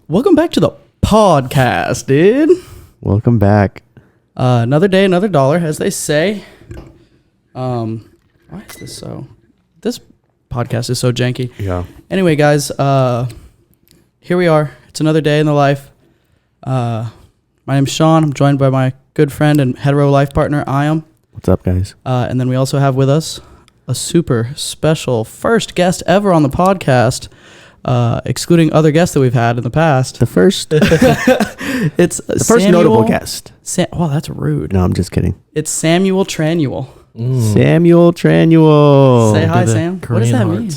Welcome back to the podcast, dude. Welcome back. Another day, another dollar, as they say. Why is this so? This podcast is so janky. Yeah. Anyway, guys, here we are. It's another day in the life. My name's Sean. I'm joined by my good friend and hetero life partner, Iam. What's up, guys? And then we also have with us a super special first guest ever on the podcast. Excluding other guests that we've had in the past. The first It's the first notable guest. Wow, that's rude. No, I'm just kidding. It's Samuel Tranuel. Samuel Tranuel. Say hi, Sam. What does that mean?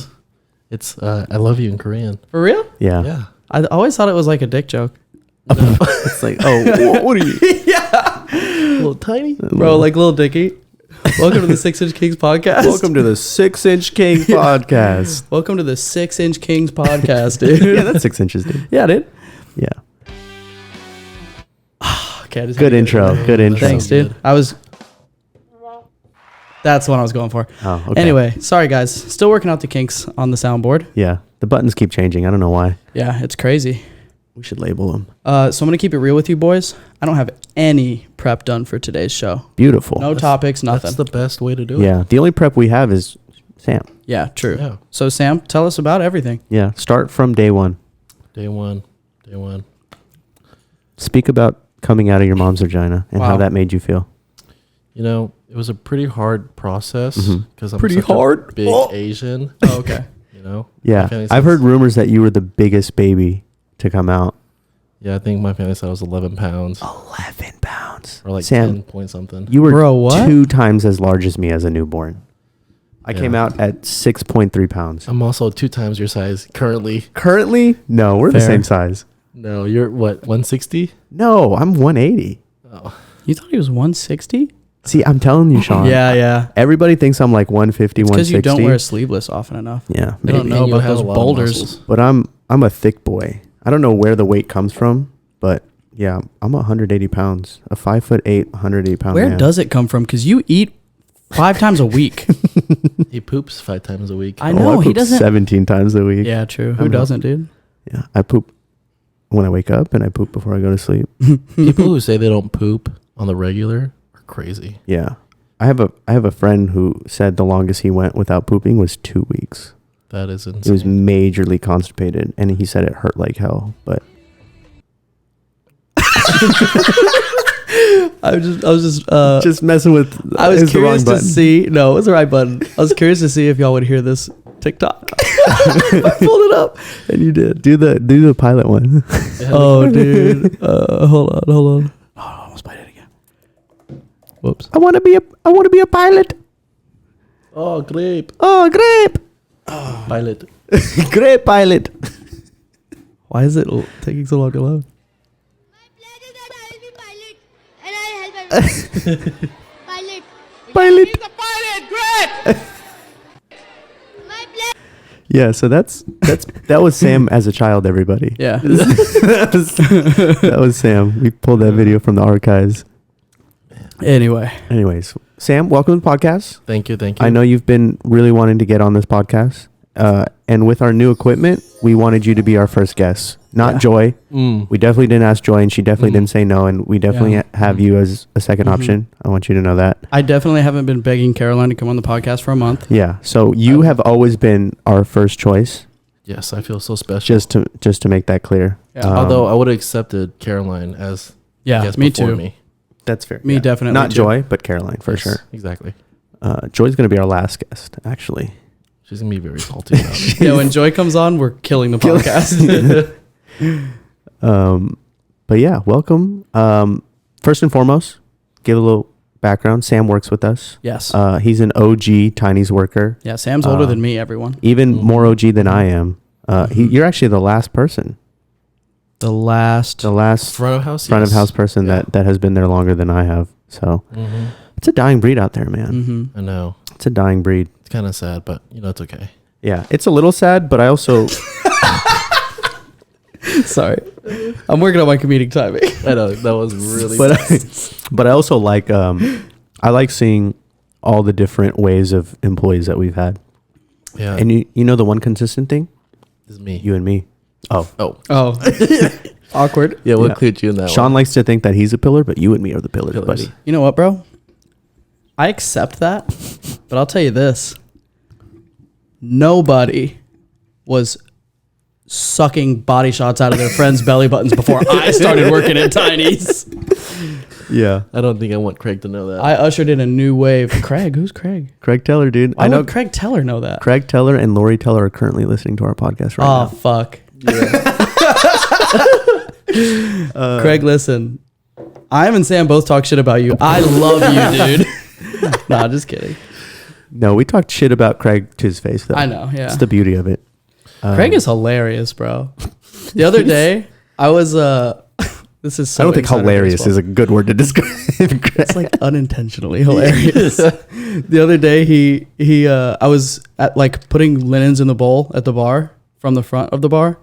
It's I love you in Korean. For real? Yeah. Yeah. I always thought it was like a dick joke. It's like, oh, what are you? Yeah. A little tiny. Bro, like Lil Dicky. Welcome to the 6-Inch Kings podcast. Welcome to the 6-Inch King podcast. Welcome to the 6-Inch Kings podcast, dude. Yeah, that's 6 inches, dude. Yeah, dude. Yeah. Okay, I just Good intro. Good intro. Thanks, dude. That's the one I was going for. Oh, okay. Anyway, sorry guys. Still working out the kinks on the soundboard. Yeah. The buttons keep changing. I don't know why. Yeah, it's crazy. We should label them. So I'm going to keep it real with you boys. I don't have any prep done for today's show. Beautiful. No topics, nothing. That's the best way to do it. Yeah. The only prep we have is Sam. Yeah, true. Yeah. So Sam, tell us about everything. Yeah. Start from day one. Day one. Speak about coming out of your mom's vagina and how Wow. that made you feel. You know, it was a pretty hard process because I'm Pretty such hard? a big Oh. Asian. Oh, okay. You know. Yeah. My family I've says- heard rumors that you were the biggest baby to come out. Yeah, I think my family said I was 11 pounds 11 pounds. or like Sam, 10 point something. you were Bro, what? 2 times as large as me as a newborn. I Yeah. came out at 6.3 pounds. I'm also 2 times your size currently. Currently, no, we're the Fair. same size. No, you're what? 160? No, I'm 180. Oh, You thought he was 160? See, I'm telling you, Sean. Yeah. Everybody thinks I'm like 150, Because 160. you don't wear a sleeveless often enough. Yeah, You don't maybe. know and you about have those a lot of boulders. muscles. But I'm a thick boy. I don't know where the weight comes from, but yeah, I'm 180 pounds. A 5'8", 180 pound Where man. does it come from? Because you eat 5 times a week. He poops 5 times a week. I know, he poop doesn't. 17 times a week. Yeah, true. Who I'm not- doesn't, dude? Yeah, I poop when I wake up and I poop before I go to sleep. People who say they don't poop on the regular are crazy. Yeah. I have a friend who said the longest he went without pooping was 2 weeks. That is He was insane. majorly constipated and he said it hurt like hell, but I was just just messing with I was it's the wrong curious to button. see. No, it was the right button. I was curious to see if y'all would hear this TikTok. I pulled it up, and you did. Do the pilot one. Oh, dude. Hold on. Oh, I almost played it again. Whoops. I want to be a pilot. Oh, grape. Oh, great. Pilot. Great pilot. Why is it taking so long to load? My plan is that I will be pilot and I'll help everyone. Pilot. Pilot. He's a pilot. Great. My plan. Yeah, so that was Sam as a child, everybody. Yeah. That was Sam. We pulled that video from the archives. Anyway. Anyways, Sam, welcome to the podcast. Thank you. I know you've been really wanting to get on this podcast. And with our new equipment, we wanted you to be our first guest. Not Yeah. Joy. Mm. We definitely didn't ask Joy, and she definitely didn't say no. And we definitely Yeah. have you as a second Mhm. option. I want you to know that. I definitely haven't been begging Caroline to come on the podcast for a month. Yeah. So you have always been our first choice. Yes, I feel so special. Just to make that clear. Yeah. Although I would have accepted Caroline as Yeah, guest me before too. me. That's fair. Me definitely Not too. Joy, but Caroline for Yes, sure. Exactly. Joy's gonna be our last guest, actually. She's gonna be very salty about it. Yeah, when Joy comes on, we're killing the podcast. But yeah, welcome. First and foremost, give a little background. Sam works with us. Yes. He's an OG Tiny's worker, Yeah, Sam's older than me, everyone. even Mhm. more OG than I am. You're actually the last person, The last. the last Front of house. front of yes. house person Yeah. that has been there longer than I have. So Mhm. it's a dying breed out there, man. Mm-hmm. I know. It's a dying breed. It's kind of sad, but you know it's okay. Yeah, it's a little sad, but I also Sorry. I'm working on my comedic timing. I know that was really. but I also like I like seeing all the different ways of employees that we've had. yeah, And you know the one consistent thing? it's me. You and me. Oh, Oh, Awkward. yeah, we'll Yeah. include you in that Sean one. likes to think that he's a pillar, but you and me are the pillars, Pillars. buddy. You know what, bro? I accept that, but I'll tell you this. Nobody was sucking body shots out of their friends' belly buttons before I started working at Tiny's. Yeah. I don't think I want Craig to know that. I ushered in a new wave. Craig? Who's Craig? Craig Teller, dude. Why I know would Craig Teller know that? Craig Teller and Lori Teller are currently listening to our podcast right Oh, fuck. Craig, listen. I and Sam both talk shit about you. I love you, dude. Nah, just kidding. now. No, we talked shit about Craig to his face, though. I know, yeah. It's the beauty of it. Craig is hilarious, bro. The other day, I was this is so I don't think insider hilarious baseball. is a good word to describe Craig. It's like unintentionally hilarious. The other day, he I was at like putting linens in the bowl at the bar from the front of the bar,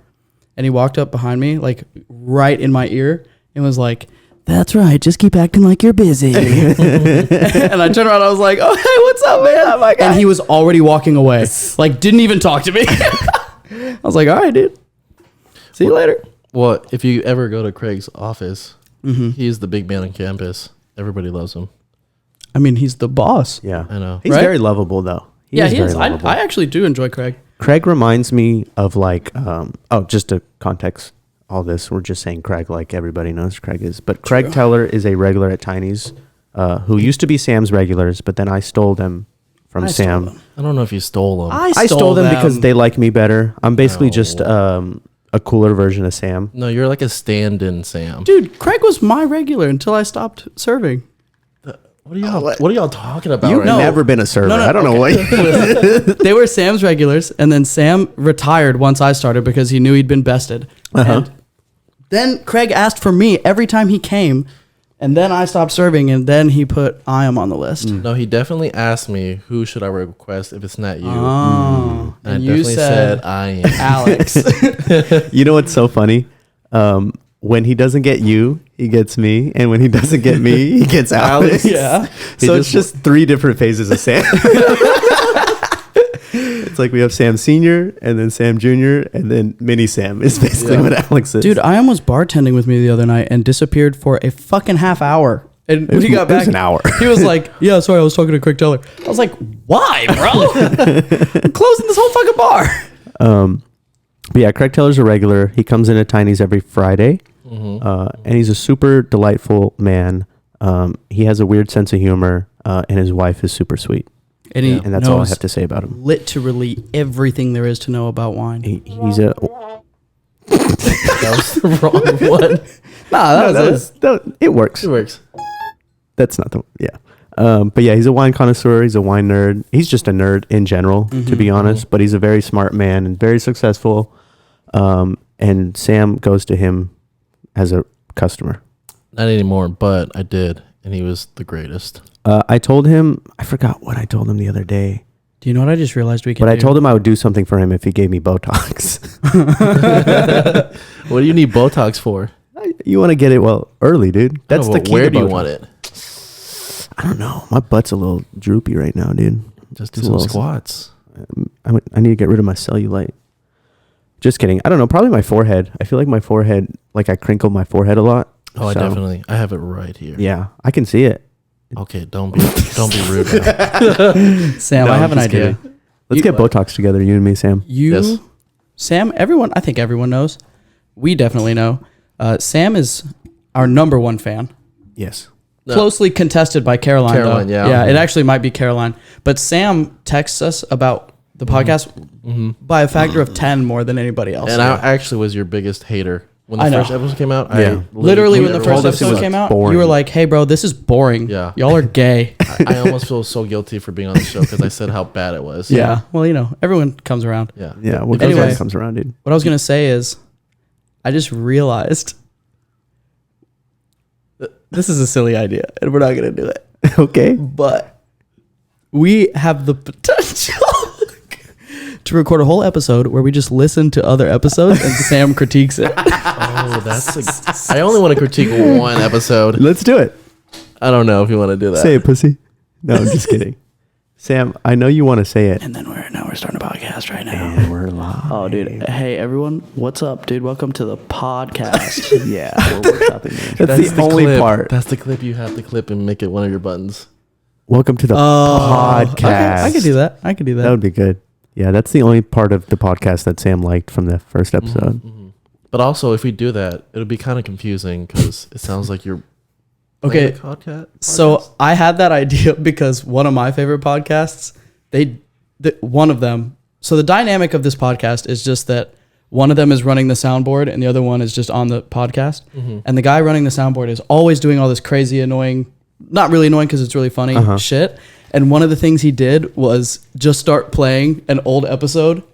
and he walked up behind me, like right in my ear, and was like, "That's right, just keep acting like you're busy." And I turned around, I was like, "Oh, hey, what's up, man?" And he was already walking away, like didn't even talk to me. I was like, "All right, dude, see you later." Well, if you ever go to Craig's office, Mm-hmm. he's the big man on campus. Everybody loves him. I mean, he's the boss. Yeah. I know. He's Right? very lovable, though. He very is. lovable. I actually do enjoy Craig. Craig reminds me of like, just to context all this, we're just saying Craig like everybody knows Craig is. But Craig True. Teller is a regular at Tiny's who used to be Sam's regulars, but then I stole them from I stole Sam. them. I don't know if you stole him. I stole them because they like me better. I'm basically just a cooler version of Sam. No, you're like a stand-in Sam. Dude, Craig was my regular until I stopped serving. What are y'all talking about? You've right No. never been a server. No, no, I don't know what. They were Sam's regulars, and then Sam retired once I started because he knew he'd been bested. And then Craig asked for me every time he came, and then I stopped serving, and then he put I am on the list. No, he definitely asked me, who should I request if it's not you? Oh, And I and you definitely said I am. Alex. You know what's so funny? When he doesn't get you, he gets me, and when he doesn't get me, he gets Alex. Yeah. So it's just three different phases of Sam. It's like we have Sam Senior, and then Sam Junior, and then Mini Sam is basically what Alex is. Dude, I was bartending with me the other night and disappeared for a fucking half hour. And when he got It was back, an hour. he was like, "Yeah, sorry, I was talking to Craig Teller." I was like, "Why, bro? I'm closing this whole fucking bar." But yeah, Craig Teller's a regular. He comes in at Tiny's every Friday, and he's a super delightful man. He has a weird sense of humor, and his wife is super sweet. And he And that's all I knows have to say about him. literally everything there is to know about wine. He's a That was the wrong one. Nah, that was it. it works. It works. That's not the but yeah, he's a wine connoisseur. He's a wine nerd. He's just a nerd in general, to be honest. But he's a very smart man and very successful. And Sam goes to him as a customer. Not anymore, but I did, and he was the greatest. I told him, I forgot what I told him the other day, Do you know what I just realized we can but I do? told him I would do something for him if he gave me Botox. What do you need Botox for? You want to get it early, dude. That's No, the but key. Where to do you Botox. want it? I don't know. My butt's a little droopy right now, dude. Just do It's a some little- squats. I need to get rid of my cellulite. Just kidding. I don't know. Probably my forehead. I feel like my forehead, like I crinkle my forehead a lot. Oh, I So, definitely. I have it right here. Yeah, I can see it. Okay, don't be rude. Now. Sam, No, I I'm have an just idea. kidding. Let's get Botox together, you and me, Sam. You, Yes. Sam, everyone, I think everyone knows. We definitely know. Sam is our number one fan. Yes. No. Closely contested by Caroline. Caroline, though. yeah. Yeah, it actually might be Caroline. But Sam texts us about the podcast by a factor of 10 more than anybody else. And I actually was your biggest hater. When the I know. first episode came out, Yeah. I Literally, when the hated first told us it episode was came out, boring. you were like, "Hey, bro, this is boring. Yeah. Y'all are gay." I almost feel so guilty for being on the show because I said how bad it was. Yeah. Well, everyone comes around. Yeah. Yeah. What Anyway. goes comes around, dude. What I was gonna say is, I just realized this is a silly idea, and we're not gonna do it. Okay. But we have the potential to record a whole episode where we just listen to other episodes and Sam critiques it. Oh, that's. I only want to critique one episode. Let's do it. I don't know if you want to do that. Say it, pussy. No, I'm just kidding. Sam, I know you want to say it. And then we're starting a podcast right now. And we're live. Oh, dude. Hey, everyone. What's up, dude? Welcome to the podcast. Yeah, we're workshopping these. That's the only clip. part. That's the clip you have to clip and make it one of your buttons. Welcome to the podcast. Okay, I could do that. That would be good. Yeah, that's the only part of the podcast that Sam liked from the first episode. But also, if we do that, it'll be kind of confusing because it sounds like you're Okay. podcast. So I had that idea because one of my favorite podcasts, one of them. So the dynamic of this podcast is just that one of them is running the soundboard and the other one is just on the podcast. And the guy running the soundboard is always doing all this crazy, annoying, not really annoying because it's really funny shit. And one of the things he did was just start playing an old episode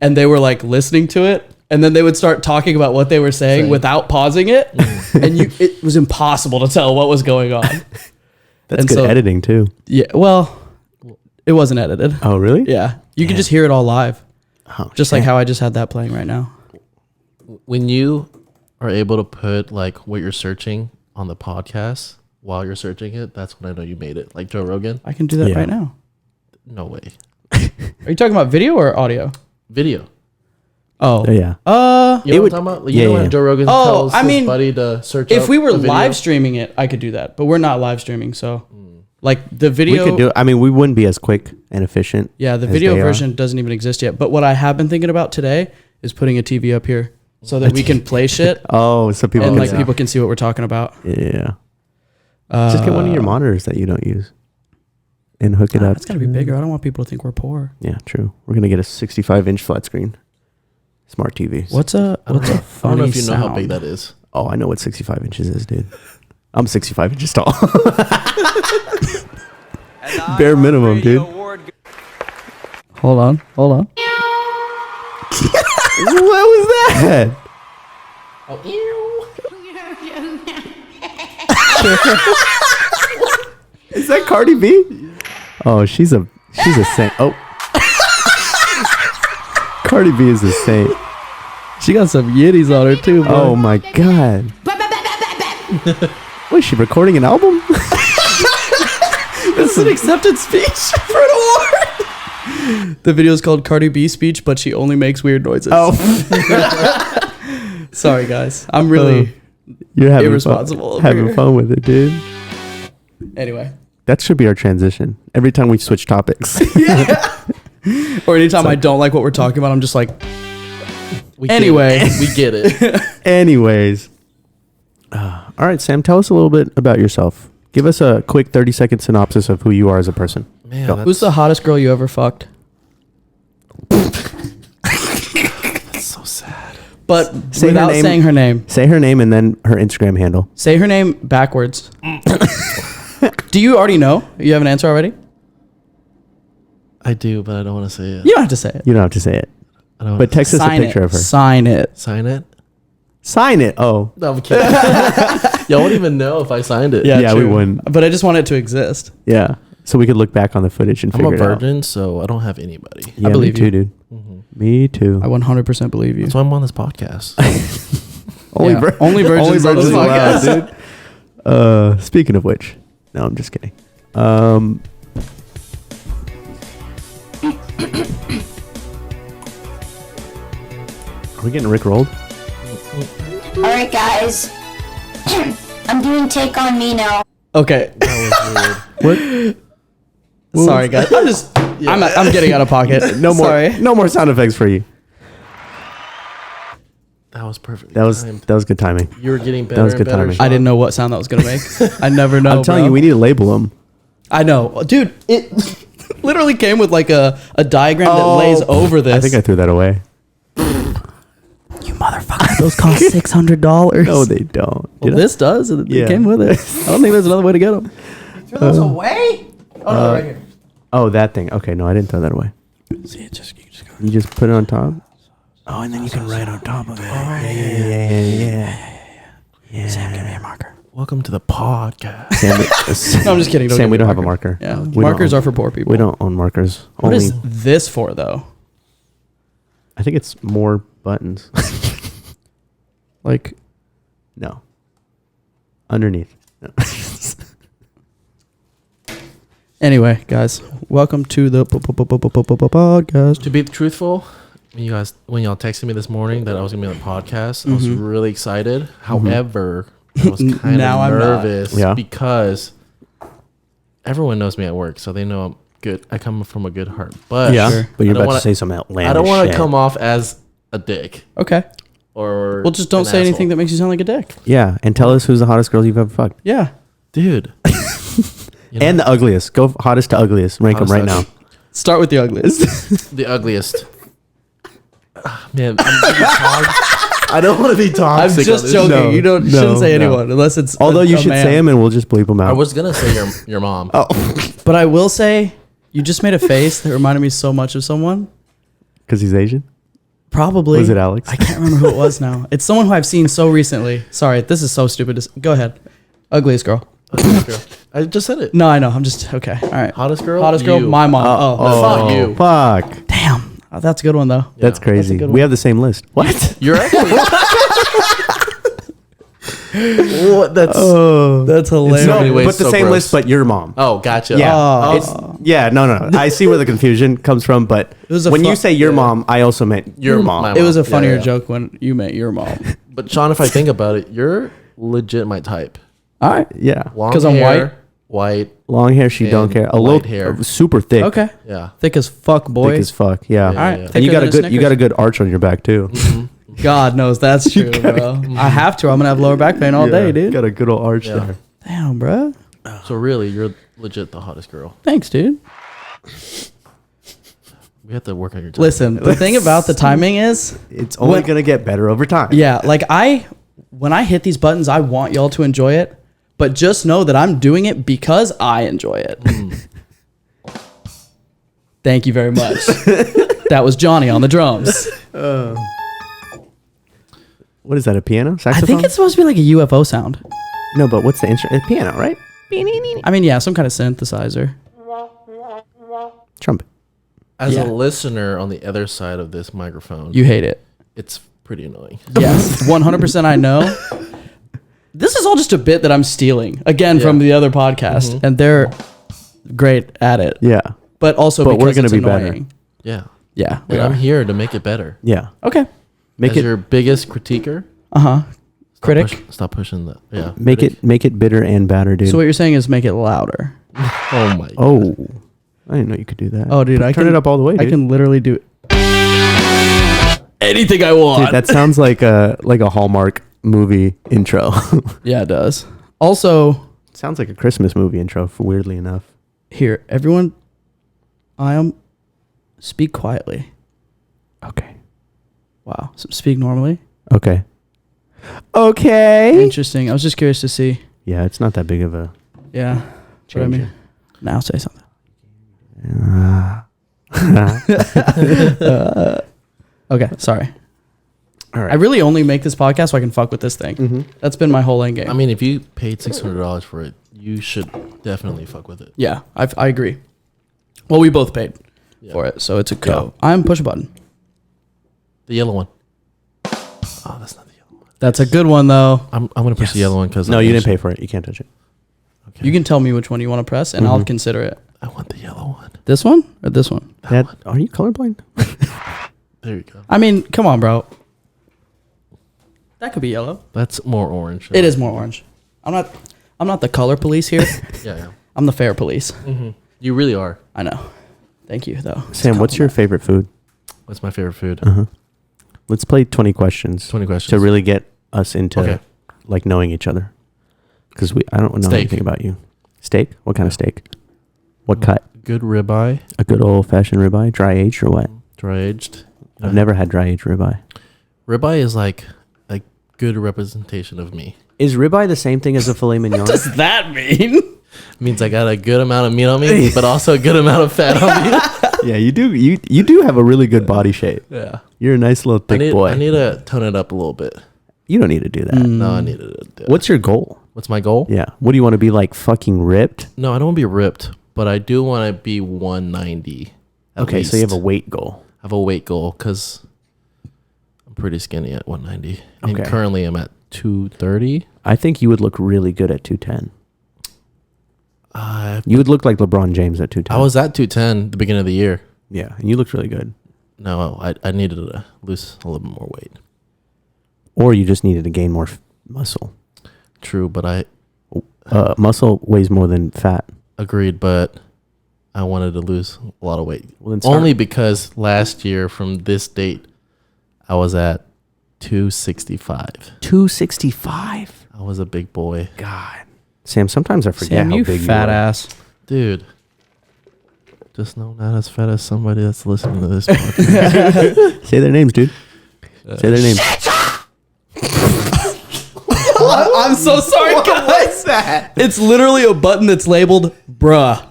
and they were like listening to it. And then they would start talking about what they were saying without pausing it. And it was impossible to tell what was going on. That's good editing too. Yeah, well, it wasn't edited. Oh, really? Yeah. You can just hear it all live. Oh, Just like how I just had that playing right now. When you are able to put like what you're searching on the podcast while you're searching it, that's when I know you made it. Like Joe Rogan. I can do that right now. No way. Are you talking about video or audio? Video. Oh. Yeah. You know what I'm would- talking about? yeah, You know yeah. when Joe Rogan Oh, tells I his mean, buddy to search if up we were a video? live streaming it, I could do that. But we're not live streaming, so like the video. We could do it. I mean, we wouldn't be as quick and efficient. Yeah, the as video they are. version doesn't even exist yet. But what I have been thinking about today is putting a TV up here so that we can play shit Oh, so people and can like see. people can see what we're talking about. Yeah. Just get one of your monitors that you don't use and hook it up. It's gotta be bigger. I don't want people to think we're poor. Yeah, true. We're gonna get a 65-inch flat screen, smart TVs. What's a I don't know funny if you know sound? how big that is. Oh, I know what 65 inches is, dude. I'm 65 inches tall. Bare minimum, dude. Hold on. What was that? Is that Cardi B? Oh, she's a saint. Oh, Cardi B is a saint. She got some yitties on her too, bro. Oh my god. Was she recording an album? This is an accepted speech for an award. The video is called Cardi B speech, but she only makes weird noises. Oh, Sorry, guys. I'm really you're having irresponsible over Having here. fun with it, dude. Anyway. That should be our transition. Every time we switch topics. Or anytime I don't like what we're talking about, I'm just like, We get Anyway. it. We get it. Anyways. All right, Sam, tell us a little bit about yourself. Give us a quick 30-second synopsis of who you are as a person. Man, Go. who's the hottest girl you ever fucked? that's so sad. But Say her without name. saying her name. Say her name and then her Instagram handle. Say her name backwards. Do you already know? You have an answer already? I do, but I don't want to say it. You don't have to say it. You don't have to say it. I don't But wanna text us a Sign picture it. of her. Sign it. sign it. Sign it. Oh. No, I'm kidding. Y'all won't even know if I signed it. Yeah, we true. wouldn't. But I just want it to exist. Yeah. So we could look back on the footage and I'm figure a it out. virgin, so I don't have anybody. Yeah, believe me too, you. dude. Me too. I 100% believe you. That's why I'm on this podcast. Only, Yeah, vir- only virgins on this allowed, podcast. dude. Speaking of which, no, I'm just kidding. Are we getting Rick rolled? Alright, guys. I'm doing Take On Me now. Okay. That was weird. What? Sorry, guys. I'm getting out of pocket. No more. Sorry. No more sound effects for you. That was perfect. That was good timing. You were getting better. was and good better, timing. Sean. I didn't know what sound that was going to make. I never know. I'm telling bro. you, we need to label them. I know. Dude, it literally came with like a diagram that lays over this. I think I threw that away. You motherfucker. Those cost $600. No, they don't. Well, Did I? this does. It Yeah. came with it. I don't think there's another way to get them. Throw those away? Oh, no, right here. Oh, that thing. Okay, no, I didn't throw that away. See, you just go. You just put it on top. Oh, and then you can write on top of it. Yeah. Sam, give me a marker. Welcome to the podcast. Sam, No, I'm just kidding. Don't Sam, give we me don't have a marker. Yeah, We markers don't are for poor people. We don't own markers. What Only, is this for, though? I think it's more buttons. Like, No. Underneath. No. Anyway, guys, welcome to the podcast. To be truthful, when y'all texted me this morning that I was gonna be on the podcast, I was really excited. However, I was kind Now I'm of not. nervous because everyone knows me at work, so they know I'm good. I come from a good heart, but But you're I don't about wanna- to say some outlandish I don't want to shit. come off as a dick Okay. or Well, just don't an say anything asshole. that makes you sound like a dick. Yeah, and tell us who's the hottest girl you've ever fucked. Yeah. Dude. You know, And the ugliest. Go hottest to ugliest. Rank them Hottest right to now. Start with the ugliest. the ugliest. Man, I don't want to be I'm toxic. just on this. joking. No, you shouldn't no, say no. anyone unless it's. Although you a should man. say them and we'll just bleep them out. I was gonna say your mom. Oh, But I will say, you just made a face that reminded me so much of someone. because he's Asian? Probably. Was it Alex? I can't remember who it was now. It's someone who I've seen so recently. Sorry, this is so stupid. Go ahead. Ugliest girl. Hottest girl. I just said it. No, I know. I'm just okay. All right. Hottest girl. Hottest girl. You. My mom. Fuck you. Fuck. Damn. Oh, that's a good one though. That's Yeah. crazy. That's a good We one. have the same list. What? You're actually. What? That's. That's hilarious. so many ways but the so same gross. list, but your mom. Oh, gotcha. Yeah. Oh. No. I see where the confusion comes from, but was a when fu- you say your mom, I also meant your mom. my It was a mom. funnier Yeah. joke when you met your mom. But Sean, if I think about it, you're legit my type. All right. Yeah. Long 'Cause I'm hair, white. Long hair, she And don't care. A light little hair. super thick. Okay. Yeah. Thick as fuck, boy. Thick as fuck. Yeah. Yeah, All right. yeah. And you thicker got than a good you Snickers. got a good arch on your back too. God knows that's true, bro. I have to. I'm gonna have lower back pain all day, dude. Got a good old arch Yeah. there. Damn, bro. So really, you're legit the hottest girl. Thanks, dude. We have to work on your type. Listen, the thing about the timing is, It's only When- gonna get better over time. yeah, like when I hit these buttons, I want y'all to enjoy it, but just know that I'm doing it because I enjoy it. Thank you very much. That was Johnny on the drums. What is that? A piano? I Saxophone? think it's supposed to be like a UFO sound. no, but what's the instrument? It's piano, right? I mean, yeah, some kind of synthesizer. Trumpet. As Yeah. a listener on the other side of this microphone, You hate it. it's pretty annoying. Yes, 100% I know. This is all just a bit that I'm stealing, again, from Yeah. the other podcast, and they're great at it. Yeah. But also But we're because gonna it's be better. annoying. Yeah. Yeah, we And I'm are. here to make it better. Yeah. Okay. Make As it your biggest critiquer. Uh-huh. Critic. Stop pushing the. Yeah. make it bitter and badder, dude. So what you're saying is make it louder. Oh my. oh. I didn't know you could do that. Oh, dude, I turn can it up all the way, I dude. can literally do anything I want. Dude, that sounds like a Hallmark movie intro. Yeah, it does. Also, Sounds like a Christmas movie intro, weirdly enough. here, everyone, speak quietly. Okay. Wow. So speak normally. Okay. Okay. Interesting. I was just curious to see. Yeah, it's not that big of a Yeah. What I change. mean, now say something. Okay, sorry. All right. I really only make this podcast so I can fuck with this thing. That's been my whole end game. I mean, if you paid $600 for it, you should definitely fuck with it. yeah, I agree. Well, we both paid Yeah. for it, so it's a go. I'm push a button. The yellow one. Oh, that's not the yellow one. That's a good one though. I'm gonna push the yellow one because No, you didn't pay for it. You can't touch it. Okay. You can tell me which one you want to press, and I'll consider it. I want the yellow one. This one or this one? Dad, are you colorblind? There you go. I mean, come on, bro. That could be yellow. That's more orange. It is more orange. I'm not the color police here. Yeah. I'm the fair police. You really are. I know. Thank you, though. Sam, what's your favorite food? What's my favorite food? Let's play 20 questions. 20 questions. To really get us into Okay. like knowing each other. Because I don't know Steak. anything about you. Steak? What kind of steak? What cut? Good ribeye, A good old fashioned ribeye, dry aged or what? dry aged. I've never had dry aged ribeye. Ribeye is like a good representation of me. Is ribeye the same thing as a filet mignon? What does that mean? Means I got a good amount of meat on me, but also a good amount of fat on me. Yeah, you do. You do have a really good body shape. Yeah. You're a nice little thick boy. I need to tone it up a little bit. You don't need to do that. No, I need to. What's your goal? What's my goal? Yeah. What do you want to be like? Fucking ripped? No, I don't want to be ripped, but I do want to be 190. at Okay, so you have a least. weight goal. I have a weight goal because I'm pretty skinny at 190. And Okay. currently I'm at 230. I think you would look really good at 210. You would look like LeBron James at 210. I was at 210 the beginning of the year. Yeah, and you looked really good. No, I needed to lose a little bit more weight. Or you just needed to gain more muscle. True, but Muscle weighs more than fat. agreed, but I wanted to lose a lot of weight. Well, then Only because last year from this date, I was at 265. 265. I was a big boy. God. Sam, sometimes I forget Sam, how you big fat you are. ass. Dude, just know not as fat as somebody that's listening to this podcast. Say their names, dude. Say their names. I'm so sorry, guys. that? It's literally a button that's labeled bruh.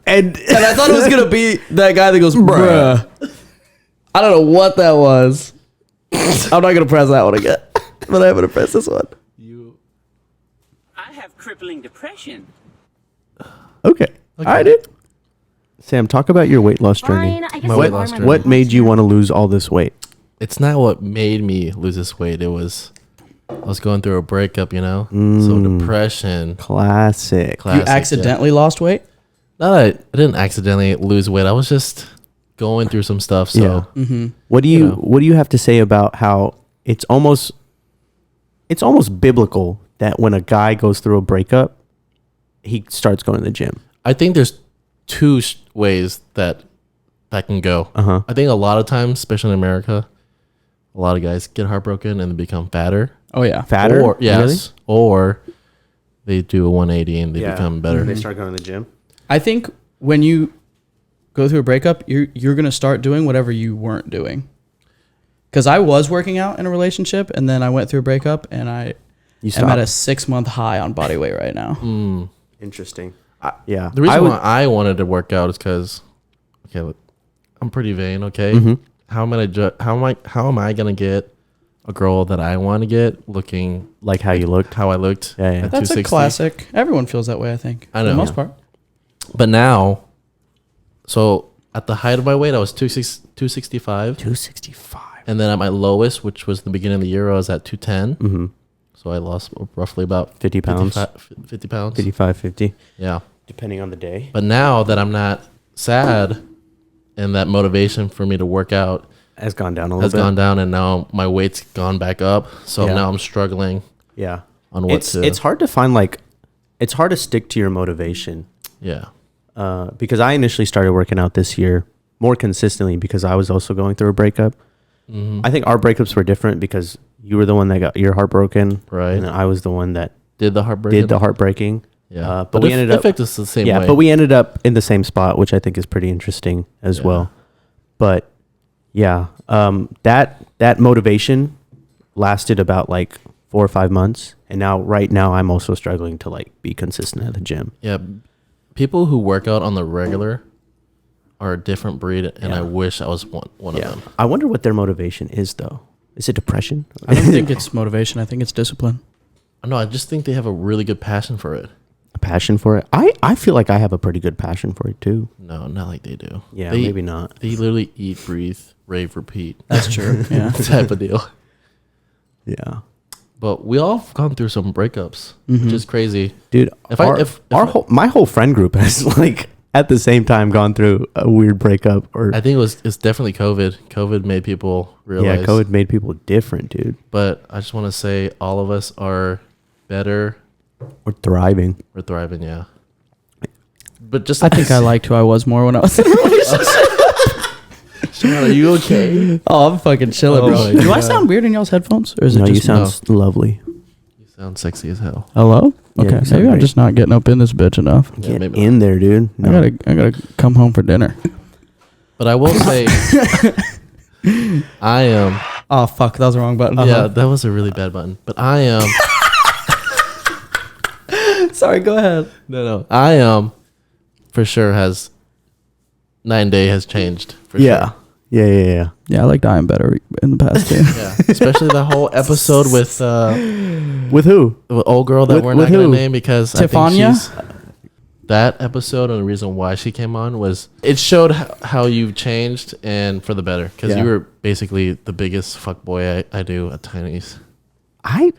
And And I thought it was going to be that guy that goes bruh. I don't know what that was. I'm not going to press that one again. But I'm going to press this one. I have crippling depression. okay. All right, dude. Sam, talk about your weight loss journey. Fine, I guess My I'll weight wear loss my journey. What made you want to lose all this weight? It's not what made me lose this weight. It was, I was going through a breakup, you know? So depression. Classic. You Classic, accidentally lost weight? No, I didn't accidentally lose weight. I was just going through some stuff. So What do You know. what do you have to say about how it's almost biblical that when a guy goes through a breakup, he starts going to the gym? I think there's two ways that can go. Uh-huh. I think a lot of times, especially in America, a lot of guys get heartbroken and they become fatter. Oh, yeah. Fatter? Or, yes. Really? Or they do a 180 and they become better. They start going to the gym. I think when you go through a breakup, you're going to start doing whatever you weren't doing. Because I was working out in a relationship, and then I went through a breakup, and I You am at a stop. 6-month high on body weight right now. Interesting. Yeah. The reason why I wanted to work out is because, okay, look, I'm pretty vain. Okay, Mm-hmm. how am I gonna get a girl that I want to get looking like how you looked. how I looked? Yeah, yeah. at That's a 260? classic. Everyone feels that way, I think. I For know. the most part. But now, so at the height of my weight, I was 265, 265. and then at my lowest, which was the beginning of the year, I was at 210. Mm-hmm. So I lost roughly about 50 pounds. 50 pounds. 55, 50. Yeah. Depending on the day. But now that I'm not sad, and that motivation for me to work out Has gone down a little has bit. gone down, and now my weight's gone back up. So Yeah. now I'm struggling Yeah. on what to. It's hard to find it's hard to stick to your motivation. Yeah. Because I initially started working out this year more consistently because I was also going through a breakup. Mm-hmm. I think our breakups were different because you were the one that got your heart broken. Right. And I was the one that Did the heartbreak? did the heartbreaking. Yeah. But we ended up. affected us the same Yeah, way. but we ended up in the same spot, which I think is pretty interesting as Yeah. well. But yeah, that motivation lasted about like 4 or 5 months, and right now I'm also struggling to like be consistent at the gym. Yeah. People who work out on the regular are a different breed, and I Yeah. wish I was one of them. I wonder what their motivation is, though. Is it depression? I don't think it's motivation. I think it's discipline. No, I just think they have a really good passion for it. A passion for it? I feel like I have a pretty good passion for it too. No, not like they do. Yeah, They- maybe not. They literally eat, breathe, rave, repeat That's true. Yeah. type of deal. Yeah, But we all have gone through some breakups, which is crazy. dude. If I- if my whole friend group has like at the same time gone through a weird breakup, or I think it's definitely COVID. COVID made people realize. yeah, COVID made people different, dude. But I just want to say all of us are better. We're thriving. We're thriving, yeah. But just I think I liked who I was more when I was in a relationship. Sean, are you okay? Oh, I'm fucking chilling, Oh bro. my Do I God. sound weird in y'all's headphones? Or is it No, you just sound lovely. You sound sexy as hell. Hello? Yeah, Okay. you sound Maybe I'm great. just not getting up in this bitch enough. Yeah, Get maybe in there, dude. No. I gotta come home for dinner. But I will say, I am. Oh fuck, that was the wrong button. Yeah, that was a really bad button. But I am. Sorry, go ahead. No. I am. For sure has. 9 Day has changed. For Yeah. Sure. Yeah. Yeah, I like dying better in the past too. Yeah. Especially the whole episode with With who? the old girl that With- we're with not going who? to name because I think Tiffanya? she's. That episode and the reason why she came on was it showed how you've changed and for the better because Yeah. you were basically the biggest fuckboy I do at Tiny's. I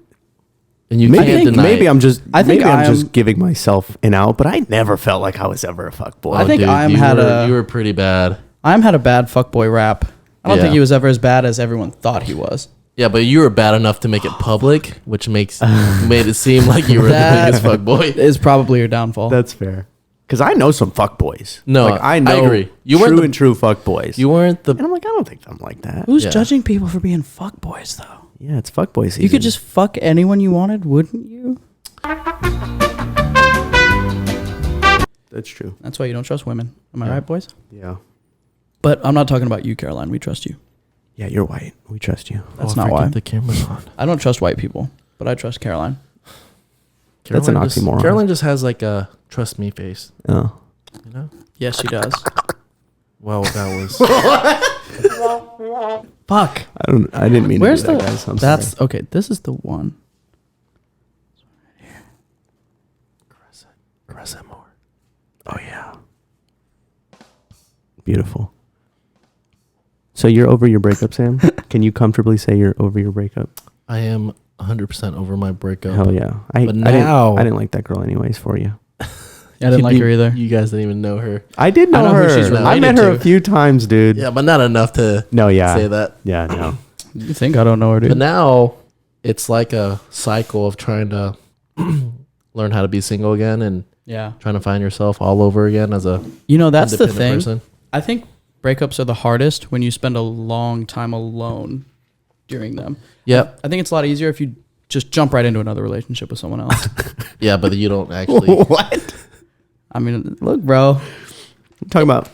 And you Maybe can't deny maybe it. I'm just I think maybe I'm I just am- giving myself an out, but I never felt like I was ever a fuckboy. I think Dude, I'm you had were, a- You were pretty bad. I'm had a bad fuckboy rap. I don't Yeah. think he was ever as bad as everyone thought he was. Yeah, but you were bad enough to make it public, which made it seem like you were the That- biggest fuckboy. Is probably your downfall. That's fair. Because I know some fuckboys. No, like, I I know agree. You weren't true the- and true fuckboys. You weren't the. And I'm like, I don't think I'm like that. Who's Yeah. judging people for being fuckboys though? Yeah, it's fuckboy season. You could just fuck anyone you wanted, wouldn't you? That's true. That's why you don't trust women. Am I Yeah. right, boys? Yeah. But I'm not talking about you, Caroline. We trust you. Yeah, you're white. We trust you. That's I not forget why. the camera's on. I don't trust white people, but I trust Caroline. That's an Caroline just- oxymoron. Caroline just has like a trust me face. Oh. You know? Yes, she does. Well, that was. Fuck. I didn't mean Where's to do the? that, guys. I'm That's sorry. okay. This is the one. Caress it more. Oh yeah. Beautiful. So you're over your breakup, Sam? Can you comfortably say you're over your breakup? I am 100% over my breakup. Hell yeah. But now- I didn't like that girl anyways for you. I didn't like her either. You guys didn't even know her. I did know, I know who her. she's I met related her to. a few times, dude. Yeah, but not enough to No, yeah. say that. Yeah, no. You think I don't know her, dude? But now it's like a cycle of trying to learn how to be single again and Yeah. trying to find yourself all over again as a You know, that's the independent thing. person. I think breakups are the hardest when you spend a long time alone during them. Yep. I think it's a lot easier if you just jump right into another relationship with someone else. Yeah, but you don't actually. What? I mean, look, bro. You talking about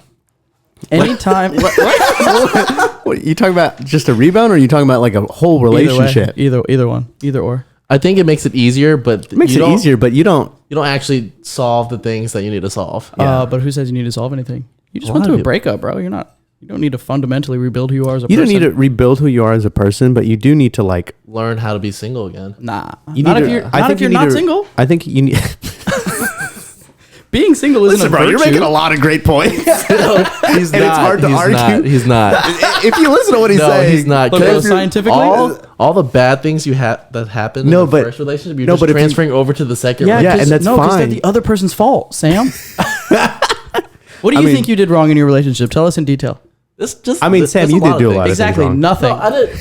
Anytime. what? You talking about just a rebound, or are you talking about like a whole relationship? Either one. Either or. I think it makes it easier, but It makes you it don't- easier, but you don't. You don't actually solve the things that you need to solve. Yeah. But who says you need to solve anything? You just A went lot through of a breakup, bro. You don't need to fundamentally rebuild who you are as a You person. don't need to rebuild who you are as a person, but you do need to like. Learn how to be single again. Nah. You not need if to- you're, I not think if you're you need not to- single. I think you need. Being single isn't a virtue. lot of great points. He's And it's hard to he's argue. Not, he's not. If you listen to what he's No, saying, he's not. Look, 'Cause bro, scientifically- all the bad things you had that happened No, in the but- first relationship, you're no, just but if you- transferring over to the second. Yeah, Yeah, one. and that's because they're fine. the other person's fault, Sam. What do you mean- think you did wrong in your relationship? Tell us in detail. This just. I mean, this- Sam, there's you did of do a things. lot of Exactly, wrong. nothing. No, I didn't.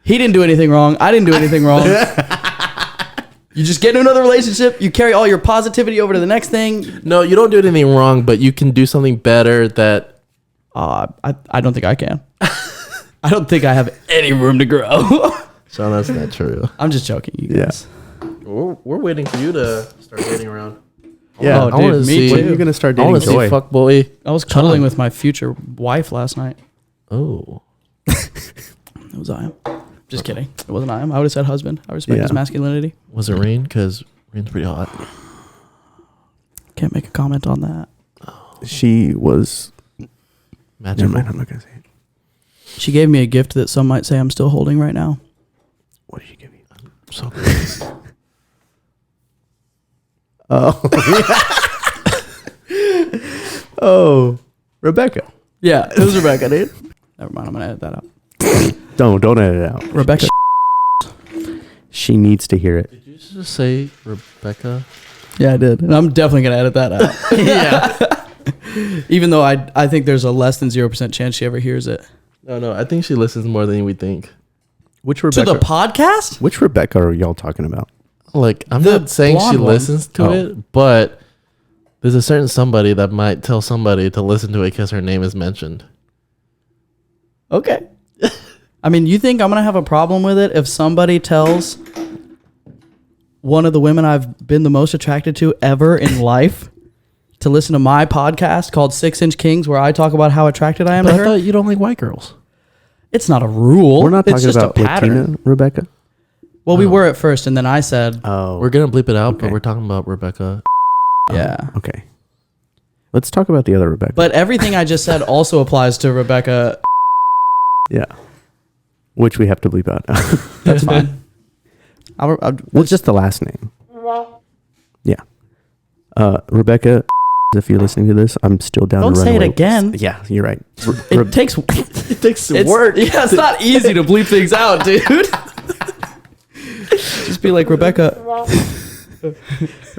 He didn't do anything wrong. I didn't do anything wrong. You just get into another relationship. You carry all your positivity over to the next thing. No, you don't do anything wrong, but you can do something better. That I don't think I can. I don't think I have any room to grow. so that's not true. I'm just joking, you Yeah. guys. We're waiting for you to start dating around. Yeah. Oh, I wanna dude, me see- When too. are you gonna start I dating want to see Joy? fuckboy. I was cuddling with my future wife last night. Oh, It was I am. Just kidding. It wasn't I am. I would have said husband. I respect Yeah. his masculinity. was it Rain? Because Rain's pretty hot. Can't make a comment on that. She was. Never Magical. mind. I'm not gonna say it. She gave me a gift that some might say I'm still holding right now. What did she give you? So good. Oh. Oh, Rebecca. Yeah, it was Rebecca, dude. Never mind. I'm gonna edit that out. Don't edit it out. Rebecca. She needs to hear it. Did you just say Rebecca? Yeah, I did, and I'm definitely gonna edit that out. Yeah. Even though I think there's a less than 0% chance she ever hears it. No. I think she listens more than we think. Which To Rebecca? the podcast? Which Rebecca are y'all talking about? Like, I'm The not saying she blonde one. listens to Oh. it, but there's a certain somebody that might tell somebody to listen to it because her name is mentioned. Okay. I mean, you think I'm gonna have a problem with it if somebody tells one of the women I've been the most attracted to ever in life to listen to my podcast called 6-Inch Kings, where I talk about how attracted I am But to I her? thought you don't like white girls. It's not a rule. We're not it's talking just about a pattern. Latina Rebecca. Well, we were at first, and then I said, Oh, We're gonna bleep it out, Okay. but we're talking about Rebecca. yeah. okay. Let's talk about the other Rebecca. But everything I just said also applies to Rebecca. Yeah, which we have to bleep out. That's fine. Well, just the last name. Yeah, Rebecca. If you're listening to this, I'm still down. Don't to run say it away. again. Yeah, you're right. It takes It takes it's, work. Yeah, it's not easy to bleep things out, dude. just be like, Rebecca.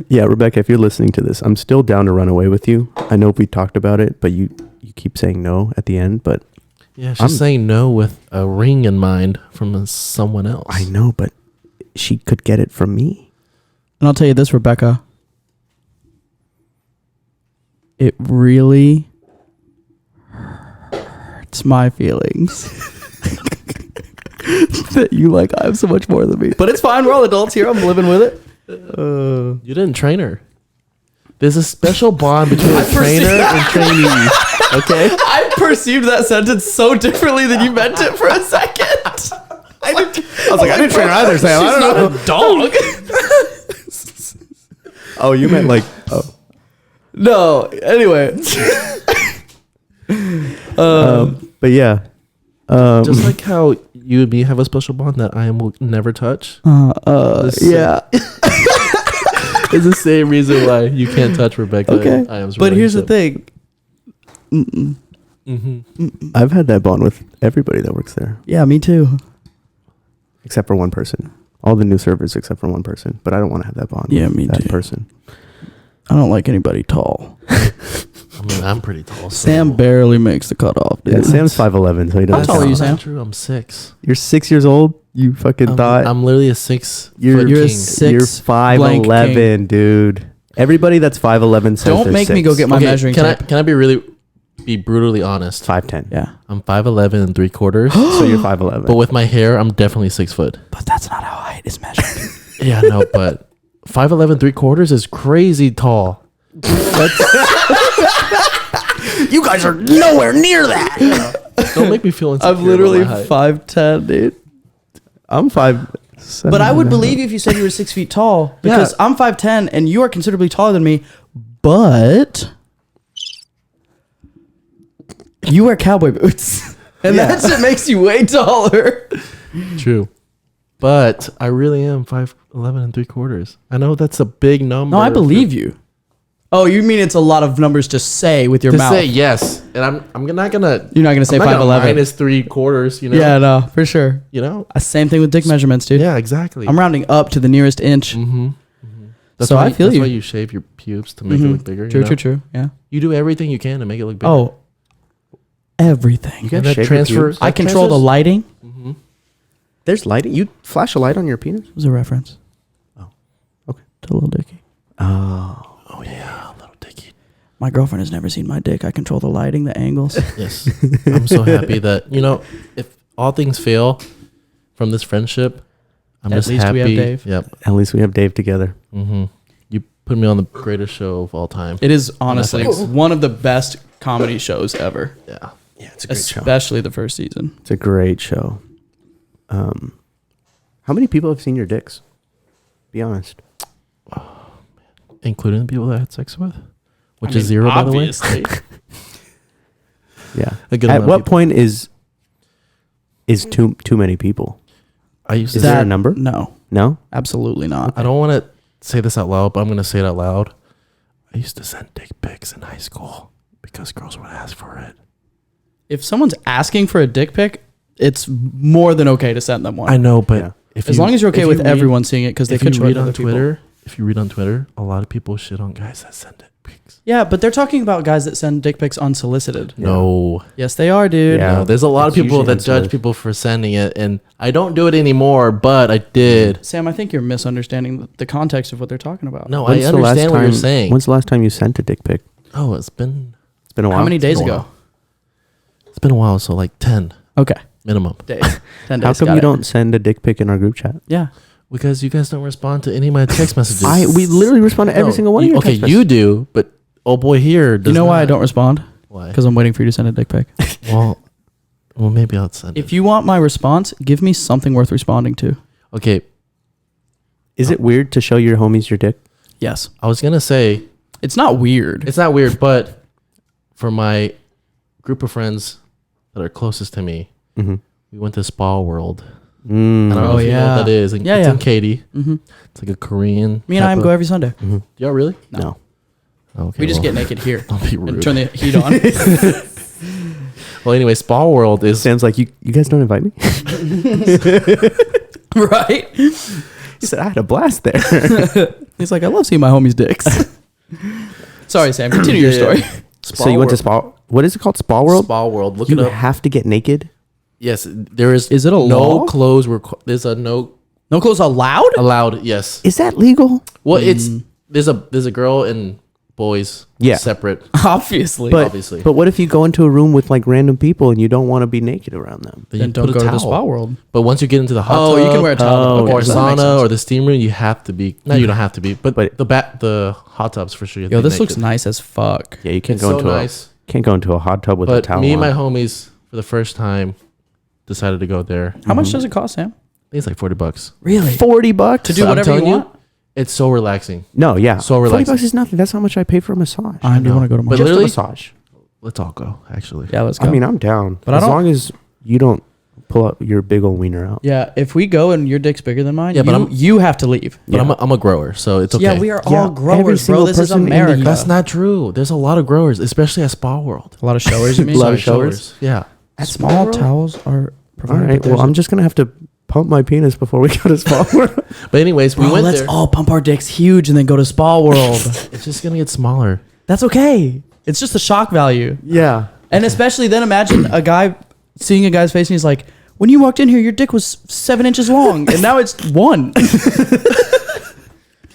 Yeah, Rebecca, if you're listening to this, I'm still down to run away with you. I know we talked about it, but you keep saying no at the end. But Yeah, she's saying no with a ring in mind from someone else. I know, but she could get it from me. And I'll tell you this, Rebecca. It really hurts my feelings that you like I have so much more than me. But it's fine. We're all adults here. I'm living with it. You didn't train her. There's a special bond between a trainer and trainee. Okay? I perceived that sentence so differently than you meant it for a second. I was like, I didn't train her either, Sam. I don't know. Dog. Oh, you meant like, oh. No. Anyway. But yeah. Just like how you and me have a special bond that I will never touch. Yeah. It's the same reason why you can't touch Rebecca. Okay. I am's But here's the relationship. thing. I've had that bond with everybody that works there, Yeah, me too. except for one person. All the new servers except for one person. But I don't want to have that bond Yeah, with me that too. person. I don't like anybody tall. I mean, I'm pretty tall. So. Sam barely makes the cutoff, dude. Yeah, Sam's 5'11", so he doesn't. How tall are you, count. Sam? Not true. I'm 6. You're 6 years old. You fucking thought I'm literally a 6. you're foot you're a king. six- you're blank 5'11", dude. Everybody that's 5'11" says Don't they're make me 6. go get my measuring can tape. I be brutally honest? 5'10". Yeah. I'm 5'11" and 3/4. So you're 5'11". But with my hair, I'm definitely 6 foot. But that's not how height is measured. Yeah, no, but 5'11" 3/4 is crazy tall. You guys are nowhere near that. Don't make me feel insecure. I'm literally about my height. 5'10", dude. I'm 5'7". But I would believe you if you said you were 6 feet tall because I'm 5'10" and you are considerably taller than me. But you wear cowboy boots, and that's what makes you way taller. True. But I really am 5'11" and 3/4. I know that's a big number. No, I believe you. Oh, you mean it's a lot of numbers to say with your to mouth? say yes, and I'm not gonna. You're not gonna say I'm not gonna 5'11". minus 3/4. You know. Yeah, no, for sure. You know. Same thing with dick measurements, dude. Yeah, exactly. I'm rounding up to the nearest inch. That's so why, I feel that's you. why you shave your pubes to make it look bigger. True, you know? true. Yeah. You do everything you can to make it look bigger. Oh, everything. You guys And that shave your transfer. pubes? I control the lighting. There's lighting. You flash a light on your penis? It was a reference. Oh, okay. To Little Dicky. Oh yeah, little dicky. My girlfriend has never seen my dick. I control the lighting, the angles. Yes, I'm so happy that if all things fail from this friendship, I'm At just least happy. we have Dave. Yep. At least we have Dave together. You put me on the greatest show of all time. It is honestly Netflix. one of the best comedy shows ever, Yeah. Yeah, it's a great show. especially the first season. It's a great show. How many people have seen your dicks? Be honest. Including the people that I had sex with, which is 0 by the way. Yeah. A good At amount of what people. point is too many people? I used to Is there a number? No, No? absolutely not. I don't want to say this out loud, but I'm going to say it out loud. I used to send dick pics in high school because girls would ask for it. If someone's asking for a dick pic, it's more than okay to send them one. I know, but Yeah. if as long as you're okay with everyone seeing it, because they if could you show it read to on other people. Twitter, if you read on Twitter, a lot of people shit on guys that send dick pics. Yeah, but they're talking about guys that send dick pics unsolicited. No, Yes, they are, dude. Yeah. no, there's a lot of It's people usually that judge unsolicited. people for sending it, and I don't do it anymore, but I did. Sam, I think you're misunderstanding the context of what they're talking about. No, When's I the last understand what you're time- saying. When's the last time you sent a dick pic? Oh, it's been It's been a while. How many days been a ago? it's been a while, so like 10 Okay. minimum. Days. 10 days. How come got you it. don't send a dick pic in our group chat? Yeah. Because you guys don't respond to any of my text messages. We literally respond to every No, single one of your okay, text you messages. do, but oh boy here does You know why I not. don't respond? Why? Because I'm waiting for you to send a dick pic. Well, maybe I'll send If it. you want my response, give me something worth responding to. Okay, Is it weird to show your homies your dick? Yes. I was gonna say It's not weird. it's not weird, but for my group of friends that are closest to me, Mm-hmm. we went to Spa World. I Mm. don't know Oh, if you know yeah. what that is. And Yeah, it's yeah. in Katy. Mm-hmm. It's like a Korean. Me and type I of- go every Sunday. Y'all really? No. Okay. We just well, get naked here Don't be and rude. turn the heat on. Well, anyway, Spa World is Sounds like you guys don't invite me. Right? He said, I had a blast there. He's like, I love seeing my homies' dicks. Sorry, Sam. Continue your story. So you went to Spa. What is it called? Spa World? Spa World. Look You it up. have to get naked? Yes, there is. Is it a no law? clothes? There's a no No clothes allowed? allowed. Yes. Is that legal? Well, it's there's a girl and boys. Yeah. Separate. Obviously. But, Obviously. But what if you go into a room with like random people and you don't want to be naked around them? Then then you don't put go a to the towel. Spa World. But once you get into the hot Oh, tub, you can wear a towel. okay, or so that makes sauna sense. or the steam room, you have to be. No, you don't have to be. But But- the hot tubs for sure. You have Yo, to be this looks naked. nice as fuck. Yeah, you can't It's go so into nice. can't go into a hot tub with a But towel me and my on. homies for the first time decided to go there. How much does it cost, Sam? I think it's like $40. Really? $40 To do So I'm whatever you telling you, want? It's so relaxing. No, yeah. So 40 relaxing. bucks is nothing. That's how much I pay for a massage. I do know. want to go to But my Just a literally- massage. Let's all go. Actually, Yeah, let's go. I mean, I'm down. But I as don't- long as you don't pull up your big old wiener out. yeah, if we go and your dick's bigger than mine, Yeah, but you have to leave. but I'm a grower, so it's okay. Yeah, we are Yeah, all growers, every bro. single This is person in the America. That's not true. There's a lot of growers, especially at Spa World. a lot of showers, you mean? A lot of showers? Yeah. At Small World? towels are All provided. right. Well, I'm just gonna have to pump my penis before we go to Spa World. But anyways, we went let's there. all pump our dicks huge and then go to Spa World. It's just gonna get smaller. That's okay. It's just the shock value. Yeah. And especially then imagine a guy seeing a guy's face and he's like, when you walked in here, your dick was 7 inches long and now it's 1.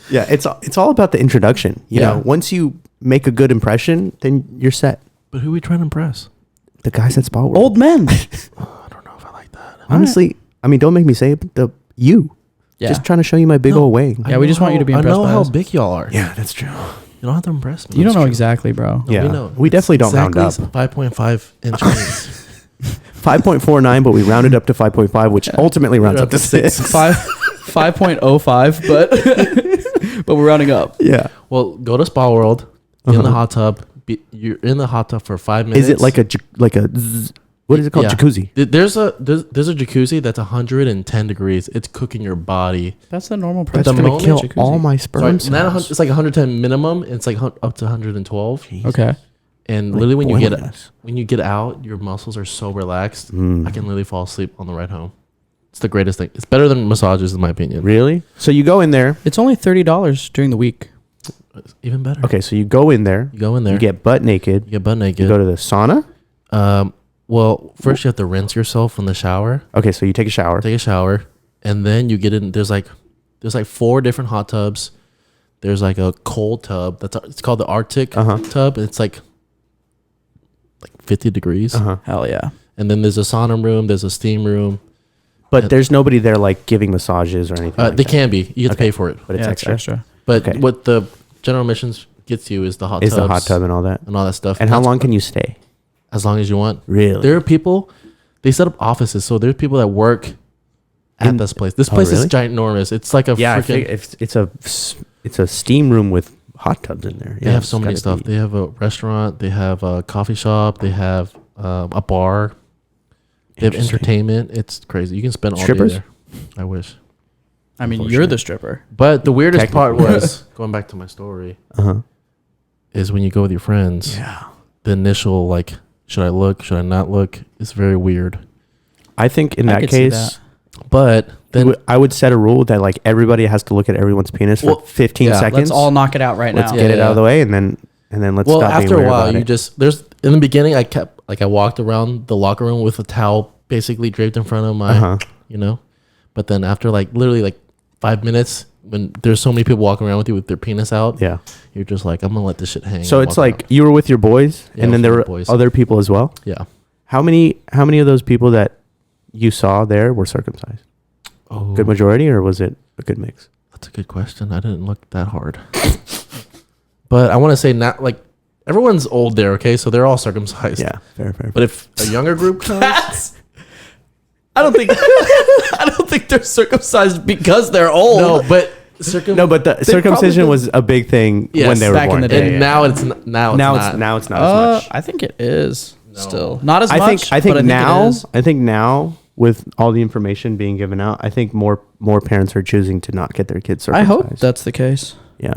Yeah. It's all about the introduction. You Yeah. know, once you make a good impression, then you're set. But who are we trying to impress? The guys at Spa World. Old men. I don't know if I like that. Honestly, I mean, don't make me say it. You. Yeah. Just trying to show you my big No. old wang. Yeah, we just want you to be I impressed know by how us. big y'all are. Yeah, that's true. You don't have to impress me. You don't That's know true. exactly, bro. Yeah. We know. We definitely don't round up. 5.5 inch rings. 5.49, but we rounded up to 5.5, which ultimately rounds up to 6. 5.05, but we're rounding up. Yeah. Well, go to Spa World. Get in the hot tub. You're in the hot tub for 5 minutes. Is it like a what is it called? Yeah. Jacuzzi. There's a jacuzzi that's 110 degrees. It's cooking your body. That's the normal price. That's the gonna moment kill jacuzzi. all my Sorry, sperm not cells. it's like 110 minimum. It's like up to 112. Okay. And Like literally boiling us. when you get out, your muscles are so relaxed. Mm. I can literally fall asleep on the ride home. It's the greatest thing. It's better than massages in my opinion. Really? So you go in there. It's only $30 during the week. It's even better. Okay, so you go in there. You go in there. You get butt naked. You get butt You naked. go to the sauna. Well, first you have to rinse yourself from the shower. Okay, so you take a shower. Take a shower, and then you get in. There's like 4 different hot tubs. There's like a cold tub. It's called the Arctic tub. It's like 50 degrees. Hell yeah. And then there's a sauna room. There's a steam room. But there's nobody there like giving massages or anything. Like They that. can be. You have to pay for it. But it's Yeah, extra. But Okay. what the general admissions gets you is the hot Is tubs the hot tub and all that. and all that stuff. And how That's long can you stay? As long as you want. Really? There are people. They set up offices, so there's people that work at In- this place. This Oh, place is really? ginormous. It's like a Yeah, freaking. it's a steam room with hot tubs in there. They Yeah, have it's so many gotta stuff. be- They have a restaurant. They have a coffee shop. They have a bar. They have Interesting. entertainment. It's crazy. You can spend all Strippers? day there. I wish. I mean, you're the stripper. But the weirdest part Technically. was going back to my story Uh-huh. is when you go with your friends. Yeah. The initial like, should I look? Should I not look? It's very weird. I think in I that could see case, But then I would set a rule that like everybody has to look at everyone's penis for Well, 15 yeah, seconds. Let's all knock it out right Let's now. get Yeah, it out of yeah. the way, and then let's well, stop being after a weird while, about you it. just there's in the beginning. I walked around the locker room with a towel basically draped in front of my, But then after literally 5 minutes, when there's so many people walking around with you with their penis out, Yeah. you're just like, I'm gonna let this shit hang. So and it's walk like around. you were with your boys, Yeah, and then with there my were boys. other people as well. yeah. How many of those people that you saw there were circumcised? Oh, Good majority, or was it a good mix? that's a good question. I didn't look that hard, but I want to say not everyone's old there. Okay, so they're all circumcised. Yeah, fair. But if a younger group comes, I don't think they're circumcised because they're old. no, but No, but the circumcision probably- was a big thing Yes, when they were back in born. the day. and now it's now Now it's not as much. I think it is No. still not as I much. think but now it is. I think now with all the information being given out, I think more parents are choosing to not get their kids I circumcised. hope that's the case. Yeah.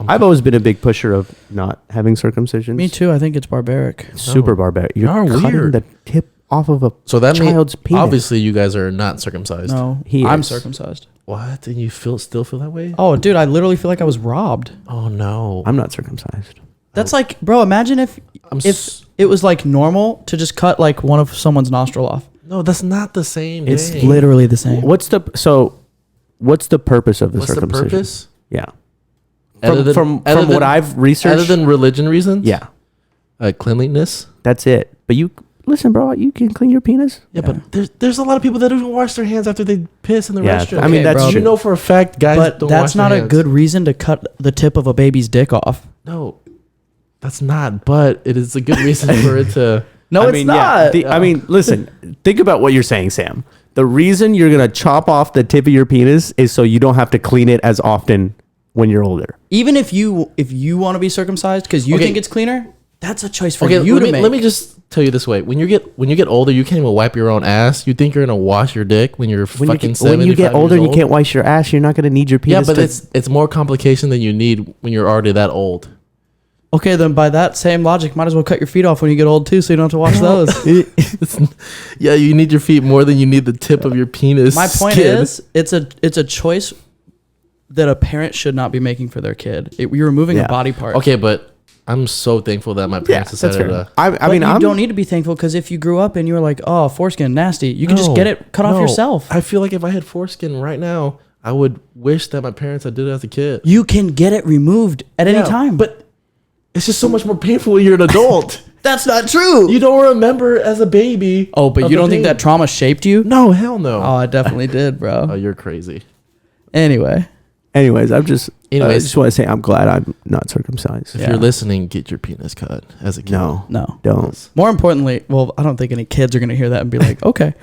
I've always been a big pusher of not having circumcisions. Me too. I think it's barbaric. Super barbaric. You're Y'all are cutting weird. the tip off of a So that means child's penis. obviously you guys are not circumcised. No, He I'm is. circumcised. What? And you still feel that way? Oh, dude, I literally feel like I was robbed. Oh no. I'm not circumcised. That's like, bro, imagine if it was like normal to just cut like one of someone's nostril off. No, that's not the same. It's thing. literally the same. What's the purpose of the What's the circumcision? purpose? Yeah. From other what than- I've researched, Other than religion reasons? yeah, Cleanliness? that's it. But you listen, bro. You can clean your penis. Yeah, but there's a lot of people that don't even wash their hands after they piss in the Yeah, restroom. I mean, that's bro. true. You know for a fact, guys But don't that's wash their not a hands. good reason to cut the tip of a baby's dick off. No, that's not. But it is a good reason for it to. No, I it's mean, not. I mean, listen. Think about what you're saying, Sam. The reason you're gonna chop off the tip of your penis is so you don't have to clean it as often when you're older. Even if you want to be circumcised because you Okay. think it's cleaner, that's a choice for Okay, you to make. let me just tell you this way: when you get older, you can't even wipe your own ass. You think you're gonna wash your dick when you're When fucking you 75 get older, years you old? can't wash your ass. You're not gonna need your Yeah, penis. but to, it's more complication than you need when you're already that old. Okay, then by that same logic, might as well cut your feet off when you get old too, so you don't have to wash those. Yeah, you need your feet more than you need the tip of your penis. My point skin. is, it's a choice that a parent should not be making for their kid. You're removing Yeah. a body part. Okay, but I'm so thankful that my yeah, parents that's decided fair. to. I But mean, you I'm don't need to be thankful because if you grew up and you were like, oh, foreskin, nasty, you can just No, get it cut off no. yourself. I feel like if I had foreskin right now, I would wish that my parents had did it as a kid. You can get it removed at any time. But it's just so much more painful when you're an adult. that's not true. You don't remember as a baby. Oh, but of you the don't think pain. that trauma shaped you? No, hell no. Oh, I definitely did, Oh, bro. you're crazy. Anyway, Anyways, I just Anyways. want to say I'm glad I'm not circumcised. If Yeah. you're listening, get your penis cut as a kid. No, no. don't. More importantly, well, I don't think any kids are going to hear that and be like, okay.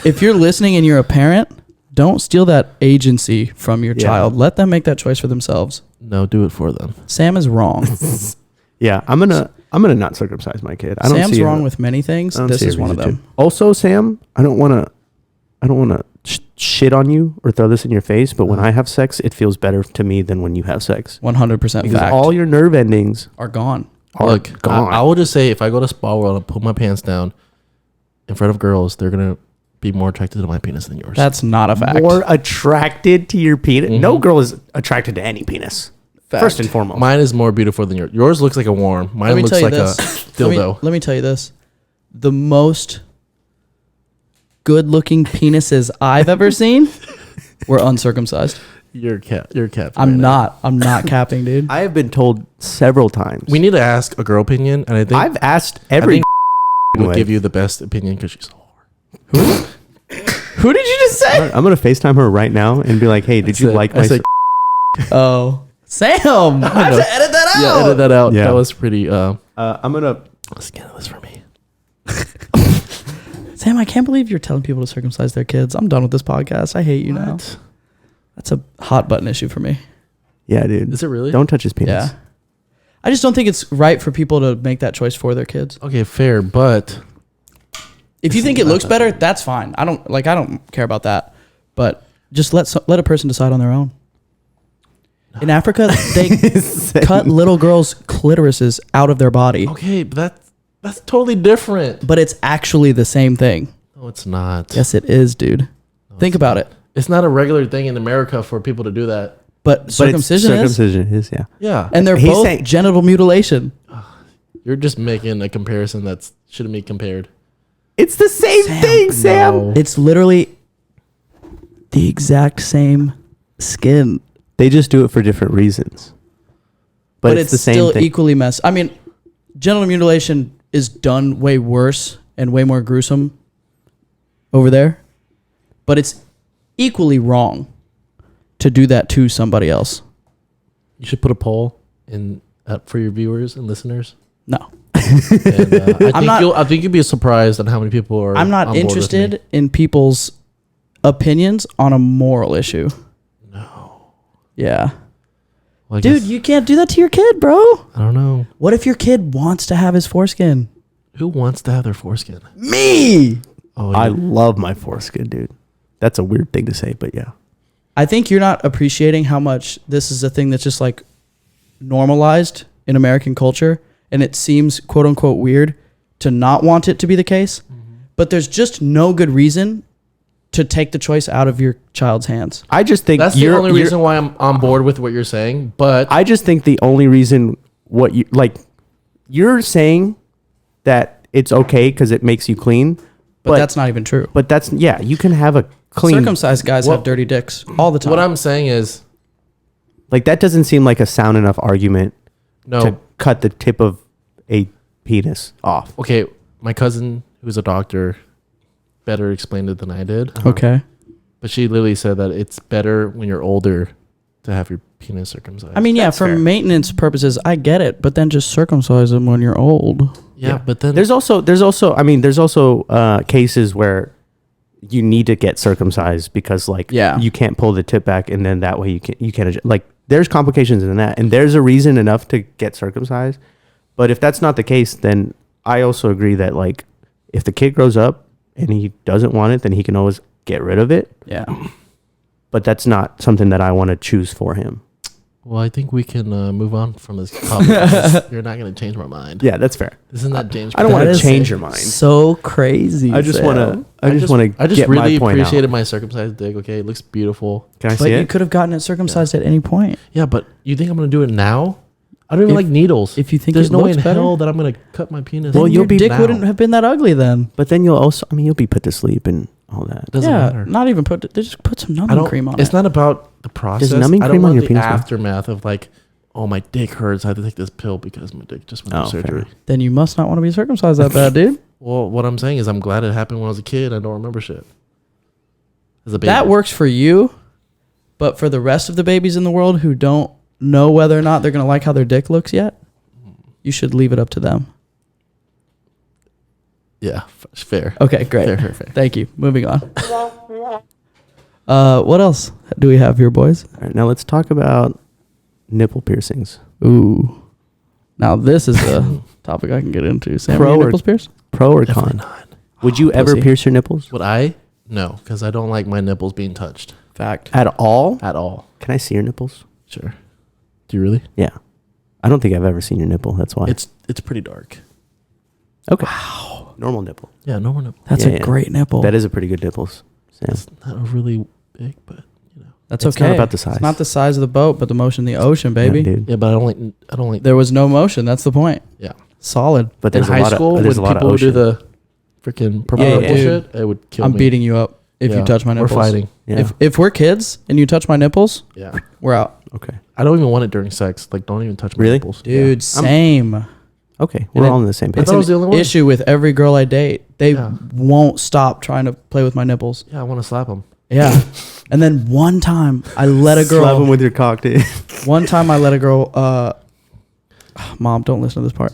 If you're listening and you're a parent, don't steal that agency from your Yeah. child. Let them make that choice for themselves. No, do it for them. Sam is wrong. Yeah, I'm gonna not circumcise my kid. I don't Sam's see wrong a- with many things. I don't This see a is one of reason them. to. Also, Sam, I don't want to shit on you or throw this in your face, but when I have sex, it feels better to me than when you have sex 100% because fact. all your nerve endings are gone. are Look, gone. I will just say if I go to Spa World and put my pants down in front of girls, they're going to be more attracted to my penis than yours. That's not a fact. More attracted to your penis. Mhm. No girl is attracted to any penis. Fact. First and foremost. Mine is more beautiful than yours. Yours looks like a worm. Mine Let me looks tell you like this. a Let me- dildo. Let me tell you this. The most good-looking penises I've ever seen were uncircumcised. You're cap. I'm not capping, dude. I have been told several times. We need to ask a girl opinion, and I think I've asked every think would way. give you the best opinion because she's a whore. Who did you just say? I'm gonna FaceTime her right now and be like, "Hey, did you like my?" Oh, Sam. I have to edit that out. Yeah, edit that out. Yeah. That was pretty. I'm gonna. Scan this for me. Sam, I can't believe you're telling people to circumcise their kids. I'm done with this podcast. I hate you now. What? That's a hot button issue for me. Yeah, dude. Is it really? Don't touch his penis. Yeah. I just don't think it's right for people to make that choice for their kids. Okay, fair, but If you think it looks better, that's fine. I don't care about that. But just let a person decide on their own. In Africa, they cut little girls' clitorises out of their body, okay, but that's totally different. but it's actually the same thing. No, it's not. Yes, it is, dude. Think about it. It's not a regular thing in America for people to do that. But But circumcision is, circumcision is, yeah. Yeah, and they're He's both saying- genital mutilation. you're just making a comparison that shouldn't be compared. It's the same thing, Sam. No. It's literally the exact same skin, They just do it for different reasons. But it's the same still thing. equally messed. I mean, genital mutilation is done way worse and way more gruesome over there, but it's equally wrong to do that to somebody else. You should put a poll in for your viewers and listeners. No, And, I think you'll be surprised on how many people are. I'm on not board with me. interested in people's opinions on a moral issue. No, Yeah. well, I Dude, guess- you can't do that to your kid, bro. I don't know What if your kid wants to have his foreskin? who wants to have their foreskin. Me. Oh, I yeah. love my foreskin, dude. That's a weird thing to say, but yeah. I think you're not appreciating how much this is a thing that's just like normalized in American culture, and it seems quote unquote weird to not want it to be the case. But there's just no good reason to take the choice out of your child's hands. I just think That's the only reason why I'm on board with what you're saying. But I just think the only reason you're saying that it's okay because it makes you clean, But that's not even true. But that's you can have a clean. Circumcised guys have dirty dicks all the time. what I'm saying is, Like that doesn't seem like a sound enough argument no. to cut the tip of a penis off. Okay, my cousin, who's a doctor, better explained it than I did. Okay. But she literally said that it's better when you're older to have your penis circumcised. I mean, yeah, That's for fair. maintenance purposes, I get it, but then just circumcise them when you're old. yeah, but then There's also cases where you need to get circumcised because you can't pull the tip back and then that way you can't adjust. Like there's complications in that, and there's a reason enough to get circumcised. But if that's not the case, then I also agree that like if the kid grows up and he doesn't want it, then he can always get rid of it. Yeah. But that's not something that I want to choose for him. well, I think we can move on from this topic. because you're not going to change my mind. Yeah, that's fair. Isn't that James? I don't want That to is change your mind. So crazy. I just want to. I just get really my point appreciated out. my circumcised dick. Okay, it looks beautiful. Can I But see you it? could have gotten it circumcised at any point. Yeah, but you think I'm going to do it now? I don't even If- like needles. if you think there's it no way looks in better. hell that I'm going to cut my penis. Well, Then you'll your be dick now. wouldn't have been that ugly then. But then you'll also. I mean, you'll be put to sleep and all that. Doesn't yeah, matter. not even put. They just put some I numbing don't. cream on it's it. not about the process. numbing I cream don't on want your the penis go? aftermath of like, oh, my dick hurts. I have to take this pill because my dick just went Oh, through fair. surgery. Then you must not want to be circumcised that bad, dude. Well, what I'm saying is, I'm glad it happened when I was a kid. I don't remember shit. As a baby, That works for you, but for the rest of the babies in the world who don't know whether or not they're gonna like how their dick looks yet, you should leave it up to them. Yeah, fair. Okay, great. Fair. Thank you. Moving on. What else do we have here, boys? All right, now let's talk about nipple piercings. Ooh. Now this is a topic I can get into. Sam, Pro are your or- nipples pierced? Pro or Definitely con? not. Would you ever pussy. pierce your nipples Would I? No, because I don't like my nipples being touched Fact. at all? at all. Can I see your nipples? Sure. Do you really? Yeah. I don't think I've ever seen your nipple. That's why. It's pretty dark. okay. Wow. Normal nipple. Yeah, no more nipple. That's Yeah, a yeah. great nipple. That is a pretty good nipples. Sam. It's not really big, but you know. That's It's okay. not about the size. It's not the size of the boat, but the motion in the ocean, baby. Yeah, dude. Yeah, but I don't like. There was no motion. That's the point. Yeah. Solid. But In there's a high lot school, of, when there's a lot people of would do ocean. the freaking purple Yeah, nipple yeah. shit, it would kill I'm me. beating you up if you Yeah, touch my nipples. We're fighting. Yeah. If we're kids and you touch my nipples, Yeah. we're out. Okay. I don't even want it during sex. Like, don't even touch my Really? nipples. Dude, Yeah. same. Okay. We're And all on the same page. It's thought I an was the only one. issue with every girl I date. They Yeah. won't stop trying to play with my nipples. Yeah, I want to slap them. Yeah. And then one time I let a Slap him girl. with your cock, dude. One time I let a girl. Mom, don't listen to this part.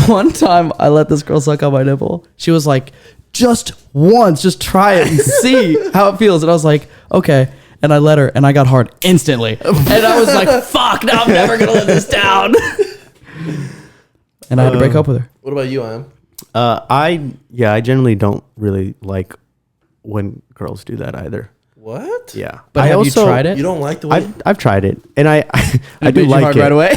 One time I let this girl suck on my nipple. She was like, "Just once, just try it and see how it feels." And I was like, "Okay." And I let her, and I got hard instantly. And I was like, "Fuck! Now I'm never gonna let this down." And I had to break up with her. What about you, Am? I generally don't really like when girls do that either. What? Yeah. But I have also, you tried it? You don't like the way? I've tried it, and I It do made you like hard it right away.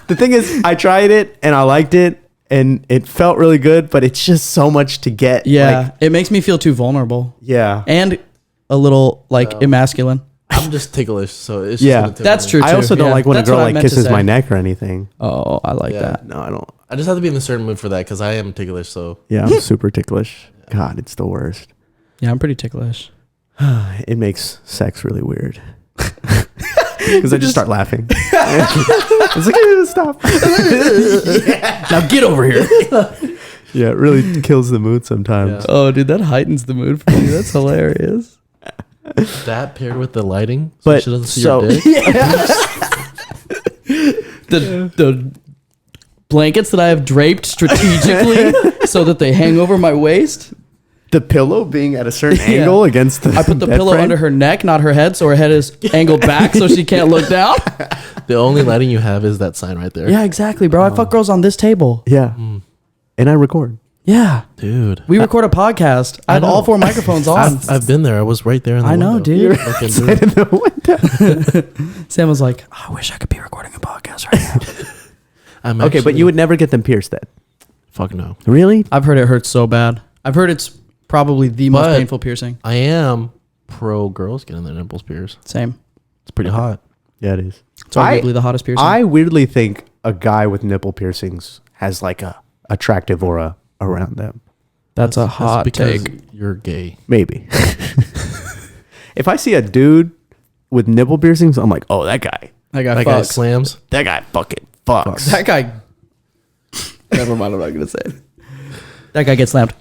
The thing is, I tried it and I liked it, and it felt really good, but it's just so much to get. Yeah, Like, it makes me feel too vulnerable yeah. and a little like emasculine. I'm just ticklish, so it's just Yeah. gonna take That's me. true. I also don't yeah. like when a That's girl what I like meant to kisses say. my neck or anything. Oh, I like Yeah. that. No, I don't. I just have to be in a certain mood for that because I am ticklish. So Yeah, I'm super ticklish. God, it's the worst. Yeah, I'm pretty ticklish. It makes sex really weird. Because I just start laughing. It's like, stop. Now get over here. Yeah, it really kills the mood sometimes. Yeah. Oh, dude, that heightens the mood for me. That's hilarious. that paired with the lighting, so But she doesn't see so- your dick. The blankets that I have draped strategically so that they hang over my waist. The pillow being at a certain Yeah. angle against the I put the bed pillow frame. under her neck, not her head, so her head is angled back so she can't look down. The only lighting you have is that sign right there. Yeah, exactly, bro. I fuck girls on this table. Yeah. And I record. Yeah. Dude. We record a podcast. I have know. all 4 microphones on. I've been there. I was right there in the I know, window. dude. Fucking dude. Sam was like, I wish I could be recording a podcast right now. I'm Okay, but actually- you would never get them pierced then. Fuck no. Really? I've heard it hurts so bad. I've heard it's Probably the most But- painful piercing. I am pro girls getting their nipples pierced. Same. It's pretty hot. Yeah, it is. It's arguably the hottest piercing. I weirdly think a guy with nipple piercings has like a attractive aura around them. That's a hot because take. you're gay. Maybe. If I see a dude with nipple piercings, I'm like, oh, that guy. That guy That guy fucks. slams. That guy fucking fucks. That guy. Never mind. I'm not gonna say it. That guy gets slammed.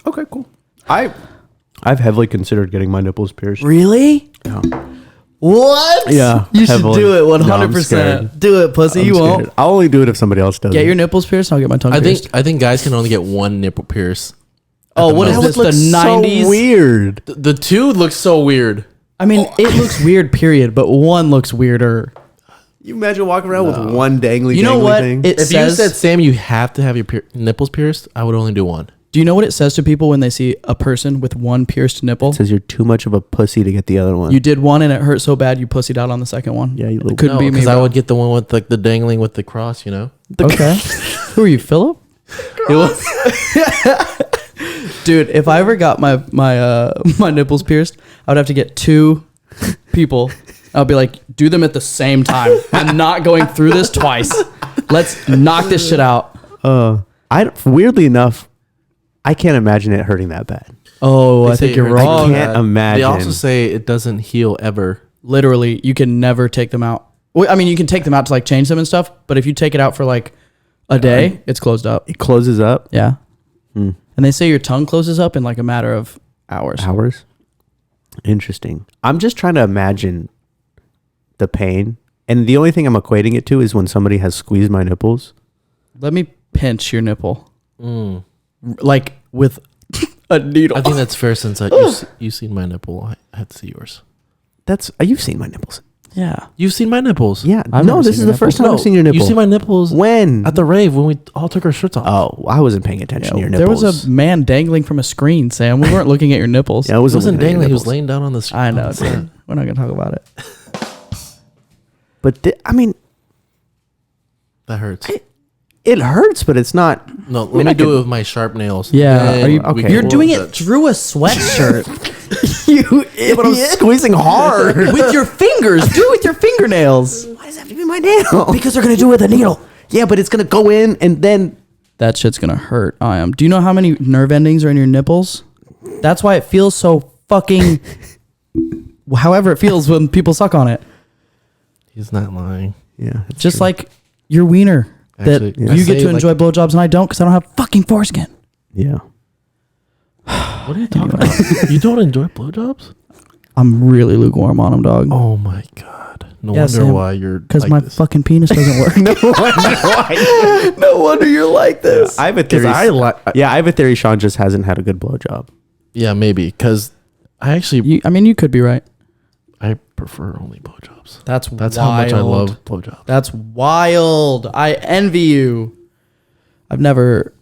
Okay, cool. I've heavily considered getting my nipples pierced. Really? Yeah. What? Yeah, You should heavily. do it. No, I'm 100%. scared. Do it, pussy. I'm You scared. won't. I'll only do it if somebody else does Get it. your nipples pierced. I'll get my tongue I pierced. think guys can only get one nipple pierce. Oh, what is That this? would The look 90s? So weird. The two looks so weird. I mean, it looks weird, period, but one looks weirder. You imagine walking around with one dangly, You know dangly what? thing? It If says, you said, Sam, you have to have your nipples pierced, I would only do one. do you know what it says to people when they see a person with one pierced nipple? It says you're too much of a pussy to get the other one. You did one and it hurt so bad you pussied out on the second one. Yeah, you little- It couldn't be me. Because I bro. would get the one with like the dangling with the cross, you know? Okay. Who are you, Philip? It was. Dude, if I ever got my nipples pierced, I would have to get two people. I'll be like, do them at the same time. I'm not going through this twice. Let's knock this shit out. Weirdly enough, I can't imagine it hurting that bad. Oh, They I say think it you're hurts wrong. so I can't bad. imagine. They also say it doesn't heal ever. Literally, you can never take them out. Well, I mean, you can take them out to like change them and stuff, but if you take it out for like a day, it's closed up. It closes up. Yeah. And they say your tongue closes up in like a matter of hours. Hours. Interesting. I'm just trying to imagine the pain. And the only thing I'm equating it to is when somebody has squeezed my nipples. Let me pinch your nipple. Like with a needle. I think that's fair since you've seen my nipple. I had to see yours. You've seen my nipples. Yeah. You've seen my nipples. Yeah. I've No, never this seen is your the first nipples. time I've seen your nipple. You see my nipples When? at the rave when we all took our shirts off. Oh, I wasn't paying attention to your There nipples. was a man dangling from a screen, Sam. We weren't looking at your nipples. Yeah, I He wasn't wasn't looking at your dangling. He was nipples. laying down on the I know, on the set. dude. We're not going to talk about it. But I mean, That hurts. it hurts, but it's not. No, let me do it with my sharp nails. Yeah. Then Are you, we okay. can You're doing roll it that. through a sweatshirt. You idiot. But I'm squeezing hard. with your fingers. Do it with your fingernails. Why does it have to be my nail? Because they're going to do it with a needle. Yeah, but it's going to go in and then. That shit's going to hurt. I am. Do you know how many nerve endings are in your nipples? That's why it feels so fucking... however it feels when people suck on it. He's not lying. Yeah. Just like your wiener. Actually, That I you get say, to like- enjoy blowjobs and I don't because I don't have fucking foreskin. Yeah. What are you talking about? You don't enjoy blowjobs? I'm really lukewarm on them, dog. Oh my god! No Yeah, wonder Sam, why you're Because like my this. fucking penis doesn't work. No wonder you're like this. I have a 'Cause theory. I I have a theory Sean just hasn't had a good blowjob. Yeah, maybe because I actually You could be right. I prefer only blowjobs. That's How much I love blowjobs. That's wild. I envy you. I've never.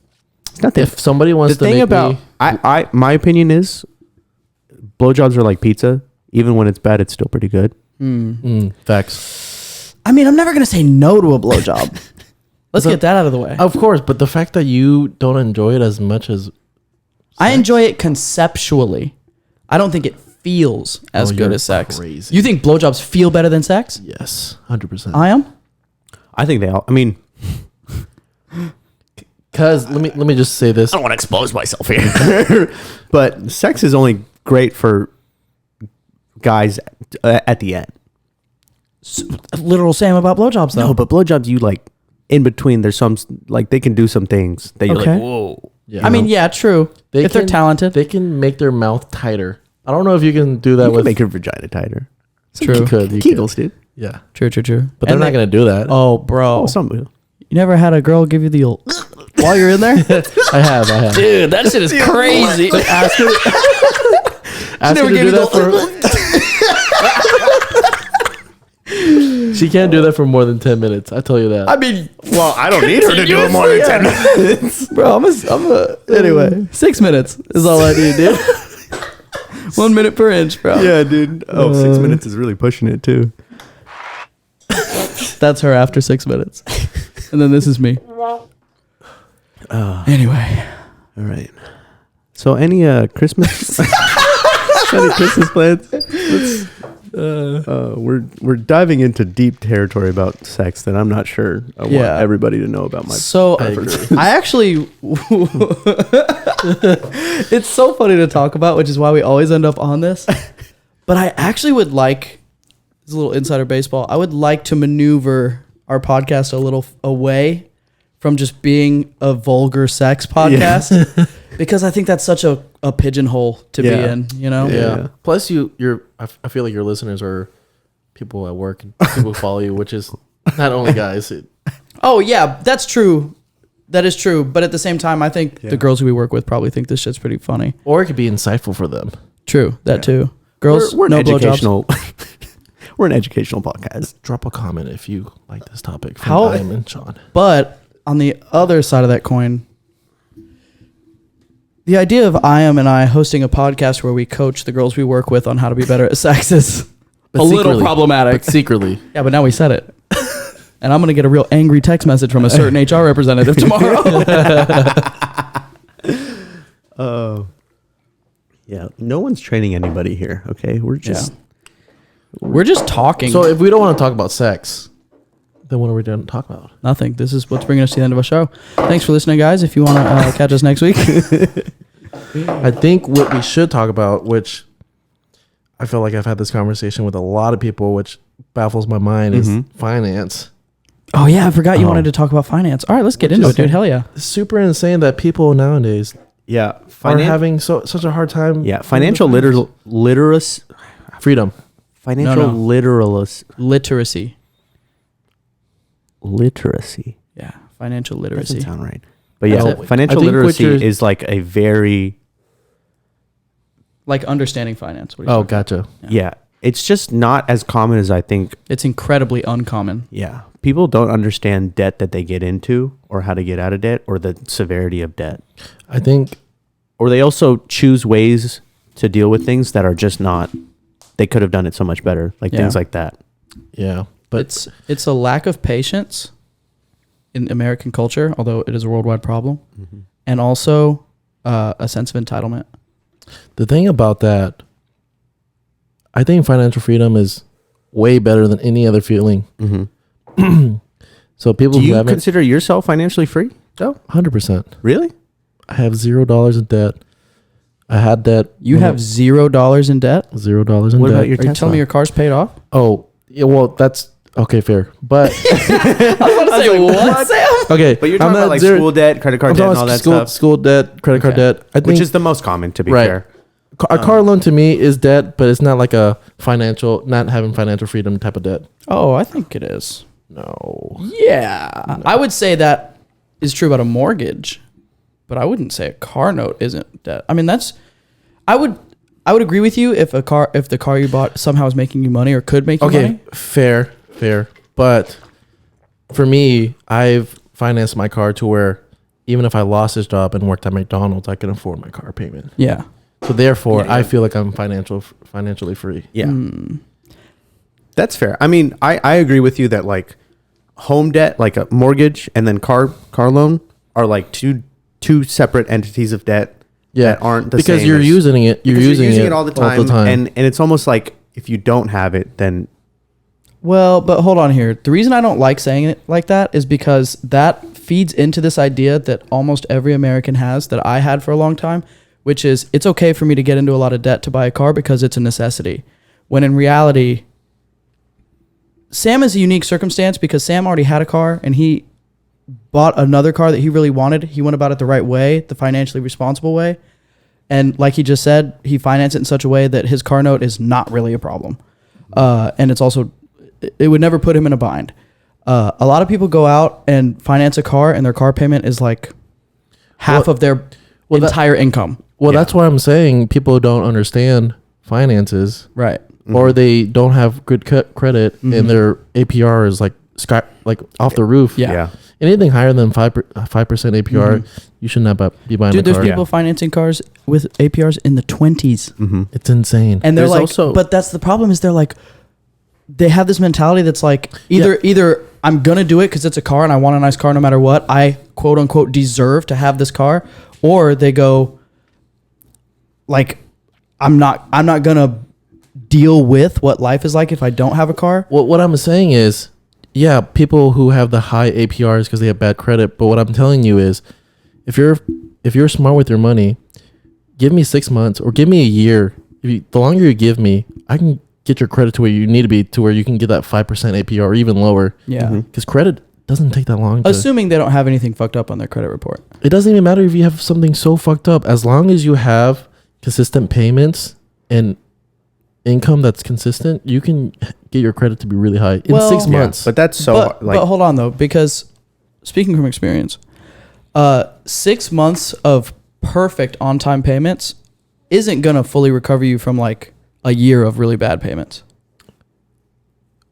It's not If somebody the wants to thing make about me, my opinion is blowjobs are like pizza. Even when it's bad, it's still pretty good. facts. I mean, I'm never gonna say no to a blowjob. Let's get that out of the way. Of course, but the fact that you don't enjoy it as much as I enjoy it conceptually. I don't think it feels as Oh, good you're as sex. crazy. You think blowjobs feel better than sex? yes, 100%. I am. I think they all. I mean, Because let me just say this. I don't want to expose myself here, but sex is only great for guys at the end. Literal same about blowjobs though. No, but blowjobs, you like in between. There's some like they can do some things that you're Okay. like, whoa. Yeah. I mean, yeah, true. If they're talented, they can make their mouth tighter. I don't know if you can do that You can with. make your vagina tighter. true. You could. Kegels, dude. Yeah, True. but they're And not they- gonna do that. Oh, bro. Oh, some will. You never had a girl give you the old while you're in there? I have. Dude, that shit is crazy. Like, ask her. ask never her to gave do you that for. She can't do that for more than 10 minutes. I tell you that. I mean, Well, I don't need her to do it more than 10 minutes. bro, anyway, 6 minutes is all I need, dude. 1 minute per inch, bro. Yeah, dude. Oh, 6 minutes is really pushing it, too. That's her after 6 minutes. And then this is me. Anyway. All right. So any Christmas any Christmas plans? We're diving into deep territory about sex that I'm not sure I want everybody to know about my I actually it's so funny to talk about, which is why we always end up on this. But I actually would like, it's a little insider baseball, I would like to maneuver our podcast a little away from just being a vulgar sex podcast. Because I think that's such a pigeonhole to be in, you know? Yeah. Plus, I feel like your listeners are people at work and people who follow you, which is not only guys. Oh, yeah, that's true. That is true. But at the same time, I think the girls who we work with probably think this shit's pretty funny. Or it could be insightful for them. True, that too. Girls, we're an no educational. We're an educational podcast. Drop a comment if you like this topic from Ian and Sean. But on the other side of that coin, the idea of Iam and I hosting a podcast where we coach the girls we work with on how to be better at sex is a little problematic. But secretly. Yeah, but now we said it. And I'm going to get a real angry text message from a certain HR representative tomorrow. Yeah, no one's training anybody here, okay? We're just talking. So if we don't want to talk about sex, then what are we going to talk about? Nothing. This is what's bringing us to the end of our show. Thanks for listening, guys. If you want to catch us next week. I think what we should talk about, which I feel like I've had this conversation with a lot of people, which baffles my mind, is finance. Oh, yeah. I forgot you wanted to talk about finance. All right, let's get into it, dude. Hell yeah. It's super insane that people nowadays are having such a hard time. Yeah, financial literacy. Freedom. Financial literacy. Literacy. Yeah, financial literacy. Doesn't sound right. But yeah, financial literacy is like a very... Like understanding finance. Oh, gotcha. Yeah. It's just not as common as I think. It's incredibly uncommon. Yeah. People don't understand debt that they get into or how to get out of debt or the severity of debt. I think... Or they also choose ways to deal with things that are just not... They could have done it so much better. Like things like that. Yeah. But it's a lack of patience in American culture, although it is a worldwide problem, and also a sense of entitlement. The thing about that, I think financial freedom is way better than any other feeling. So people do you consider yourself financially free? Oh, 100%. Really? I have $0 in debt. I had debt. You have $0 in debt? $0 in debt. What about your Are you telling me your car's paid off? Oh, yeah, well, that's... Okay, fair. But I was about to say, what, Sam? Okay, but you're talking about like school debt, credit card debt, and all that stuff. School debt, credit card debt. I think, which is the most common, to be fair. A car loan to me is debt, but it's not like a not having financial freedom type of debt. Oh, I think it is. No. Yeah. No. I would say that is true about a mortgage, but I wouldn't say a car note isn't debt. I mean, I would agree with you if the car you bought somehow is making you money or could make you money. Fair. But for me, I've financed my car to where even if I lost this job and worked at McDonald's, I can afford my car payment. Yeah. So therefore, I feel like I'm financially free. Yeah. That's fair. I mean, I agree with you that like home debt, like a mortgage and then car loan are like two separate entities of debt that aren't the same. Because you're using it. You're using it all the time. And it's almost like if you don't have it, then... Well, but hold on here. The reason I don't like saying it like that is because that feeds into this idea that almost every American has, that I had for a long time, which is it's okay for me to get into a lot of debt to buy a car because it's a necessity. When in reality, Sam is a unique circumstance because Sam already had a car and he bought another car that he really wanted. He went about it the right way, the financially responsible way. And like he just said, he financed it in such a way that his car note is not really a problem. And it's also... It would never put him in a bind. A lot of people go out and finance a car and their car payment is like half of their entire income. Well, that's why I'm saying people don't understand finances. Right. Or they don't have good credit and their APR is like off the roof. Yeah. Anything higher than 5% APR, you should not be buying a car. Dude, there's people financing cars with APRs in the 20s. It's insane. And they're but that's the problem is they're like, they have this mentality that's like either I'm gonna do it because it's a car and I want a nice car no matter what. I quote unquote deserve to have this car, or they go like, I'm not gonna deal with what life is like if I don't have a car. Well, what I'm saying is, yeah, people who have the high APRs because they have bad credit. But what I'm telling you is, if you're smart with your money, give me 6 months or give me a year. The longer you give me, I can get your credit to where you need to be, to where you can get that 5% APR or even lower. Yeah. Because credit doesn't take that long. Assuming they don't have anything fucked up on their credit report. It doesn't even matter if you have something so fucked up. As long as you have consistent payments and income that's consistent, you can get your credit to be really high in 6 months. But that's But hold on though, because speaking from experience, 6 months of perfect on-time payments isn't gonna fully recover you from like a year of really bad payments.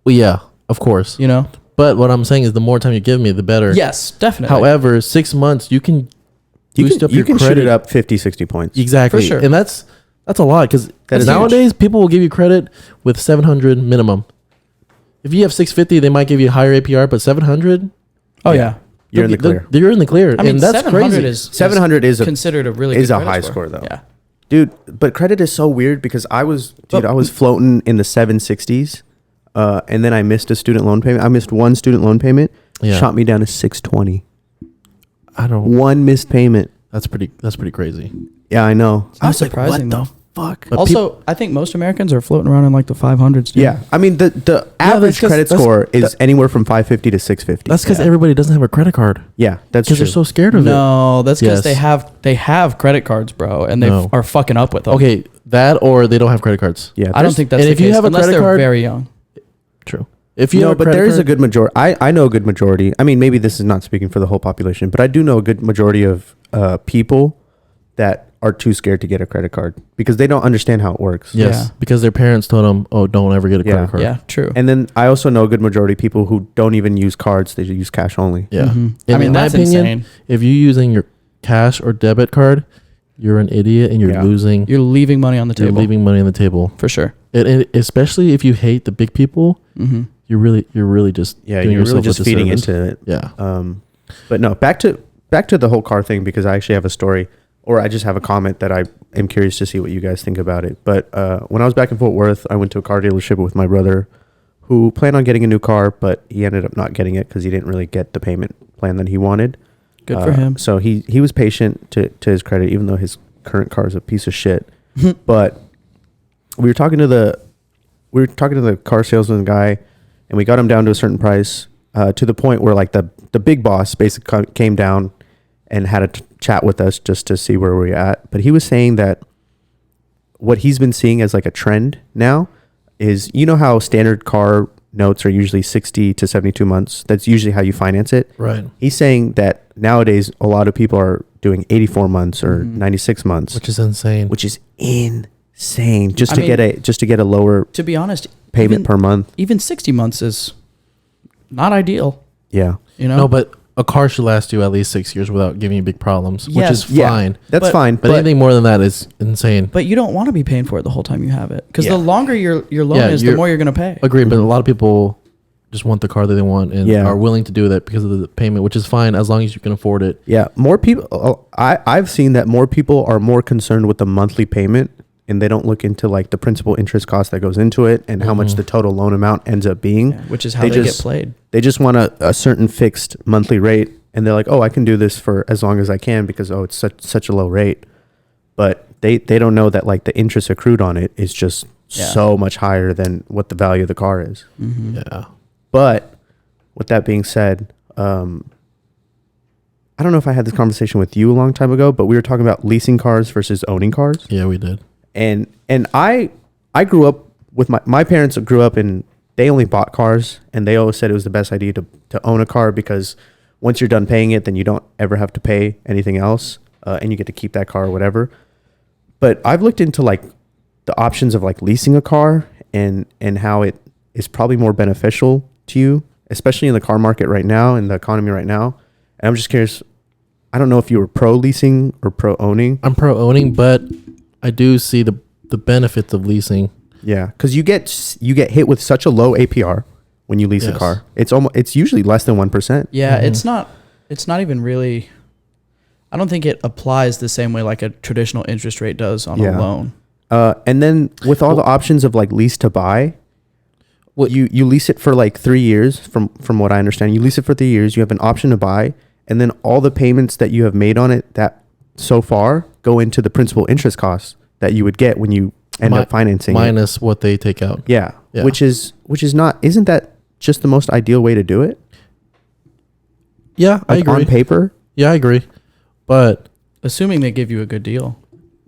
Well, yeah, of course. You know? But what I'm saying is, the more time you give me, the better. Yes, definitely. However, 6 months, you can boost up you your can credit shoot it up 50, 60 points. Exactly. For sure. And that's a lot, because That is nowadays people will give you credit with 700 minimum. If you have 650, they might give you a higher APR, but 700, Oh yeah. You're in the clear. You're in the clear. I mean, and that's 700 crazy. is 700 is considered a really is good a credit high score though. Yeah. Dude, but credit is so weird because I was floating in the 760s, and then I missed a student loan payment. I missed one student loan payment, Yeah. shot me down to 620. I don't. One missed payment. That's pretty crazy. Yeah, I know. It's not surprising, what though. the fuck? But Also, I think most Americans are floating around in like the 500s. Dude. Yeah, I mean the average 'cause credit that's- score is anywhere from 550 to 650. That's because Yeah. everybody doesn't have a credit card, Yeah, that's because true. they're so scared of it. No, that's because Yes. they have credit cards, bro, and they No. are fucking up with them. Okay, that or they don't have credit cards. Yeah, I don't there's- think that's and the if you case, have a unless credit they're card- very young. True. If you no, have a but credit there is a card- good majority. I know a good majority. I mean, maybe this is not speaking for the whole population, but I do know a good majority of people that are too scared to get a credit card because they don't understand how it works. Yes, Yeah. because their parents told them, "Oh, don't ever get a credit Yeah. card." Yeah, true. And then I also know a good majority of people who don't even use cards; they just use cash only. Yeah. Mhm. And I mean, in my that's opinion, insane. if you're using your cash or debit card, you're an idiot and you're Yeah. losing. You're leaving money on the You're table leaving money on the table. for sure. And especially if you hate the big people, Mm-hmm. you're really just Yeah, doing you're really yourself a just feeding disservice. into it. Yeah. But no, back to the whole car thing because I actually have a story, or I just have a comment that I am curious to see what you guys think about it. But when I was back in Fort Worth, I went to a car dealership with my brother, who planned on getting a new car, but he ended up not getting it because he didn't really get the payment plan that he wanted. Good for him. So he was patient to his credit, even though his current car is a piece of shit. But we were talking to the car salesman guy, and we got him down to a certain price, to the point where like the big boss basically came down and had a chat with us just to see where we're at. But he was saying that what he's been seeing as like a trend now is, you know how standard car notes are usually 60 to 72 months. That's usually how you finance it. Right. He's saying that nowadays a lot of people are doing 84 months or 96 months, Which is insane. which is insane just I to mean, get a lower To be honest, payment per month. even 60 months is not ideal. Yeah. You know, No, but a car should last you at least 6 years without giving you big problems, Yes. which is Yeah. fine. That's But- fine. But anything more than that is insane. but you don't want to be paying for it the whole time you have it, because Yeah. the longer your loan Yeah, is, the more you're gonna pay. Agreed, but a lot of people just want the car that they want and Yeah. are willing to do that because of the payment, which is fine as long as you can afford it. Yeah, more people. I've seen that more people are more concerned with the monthly payment, and they don't look into like the principal interest cost that goes into it and how much the total loan amount ends up being. Yeah, which is how They they just- get played. They just want a certain fixed monthly rate, and they're like, "Oh, I can do this for as long as I can because it's such a low rate." But they don't know that like the interest accrued on it is just so much higher than what the value of the car is. Mm-hmm. Yeah. But with that being said, I don't know if I had this conversation with you a long time ago, but we were talking about leasing cars versus owning cars. Yeah, we did. And I grew up with my parents grew up and they only bought cars, and they always said it was the best idea to own a car because once you're done paying it, then you don't ever have to pay anything else, and you get to keep that car or whatever. But I've looked into like the options of like leasing a car and how it is probably more beneficial to you, especially in the car market right now, in the economy right now. And I'm just curious, I don't know if you were pro leasing or pro owning. I'm pro owning, but I do see the benefits of leasing. Yeah, because you get hit with such a low APR, when you lease a car. It's usually less than 1%. Yeah, it's not even really. I don't think it applies the same way like a traditional interest rate does on a loan. And then with all the options of like lease to buy, you lease it for like 3 years from what I understand. You lease it for 3 years. You have an option to buy, and then all the payments that you have made on it that so far go into the principal interest costs that you would get when you end up financing minus what they take out. Yeah. Which is not, isn't that just the most ideal way to do it? Yeah, I agree. On paper? Yeah, I agree. But assuming they give you a good deal.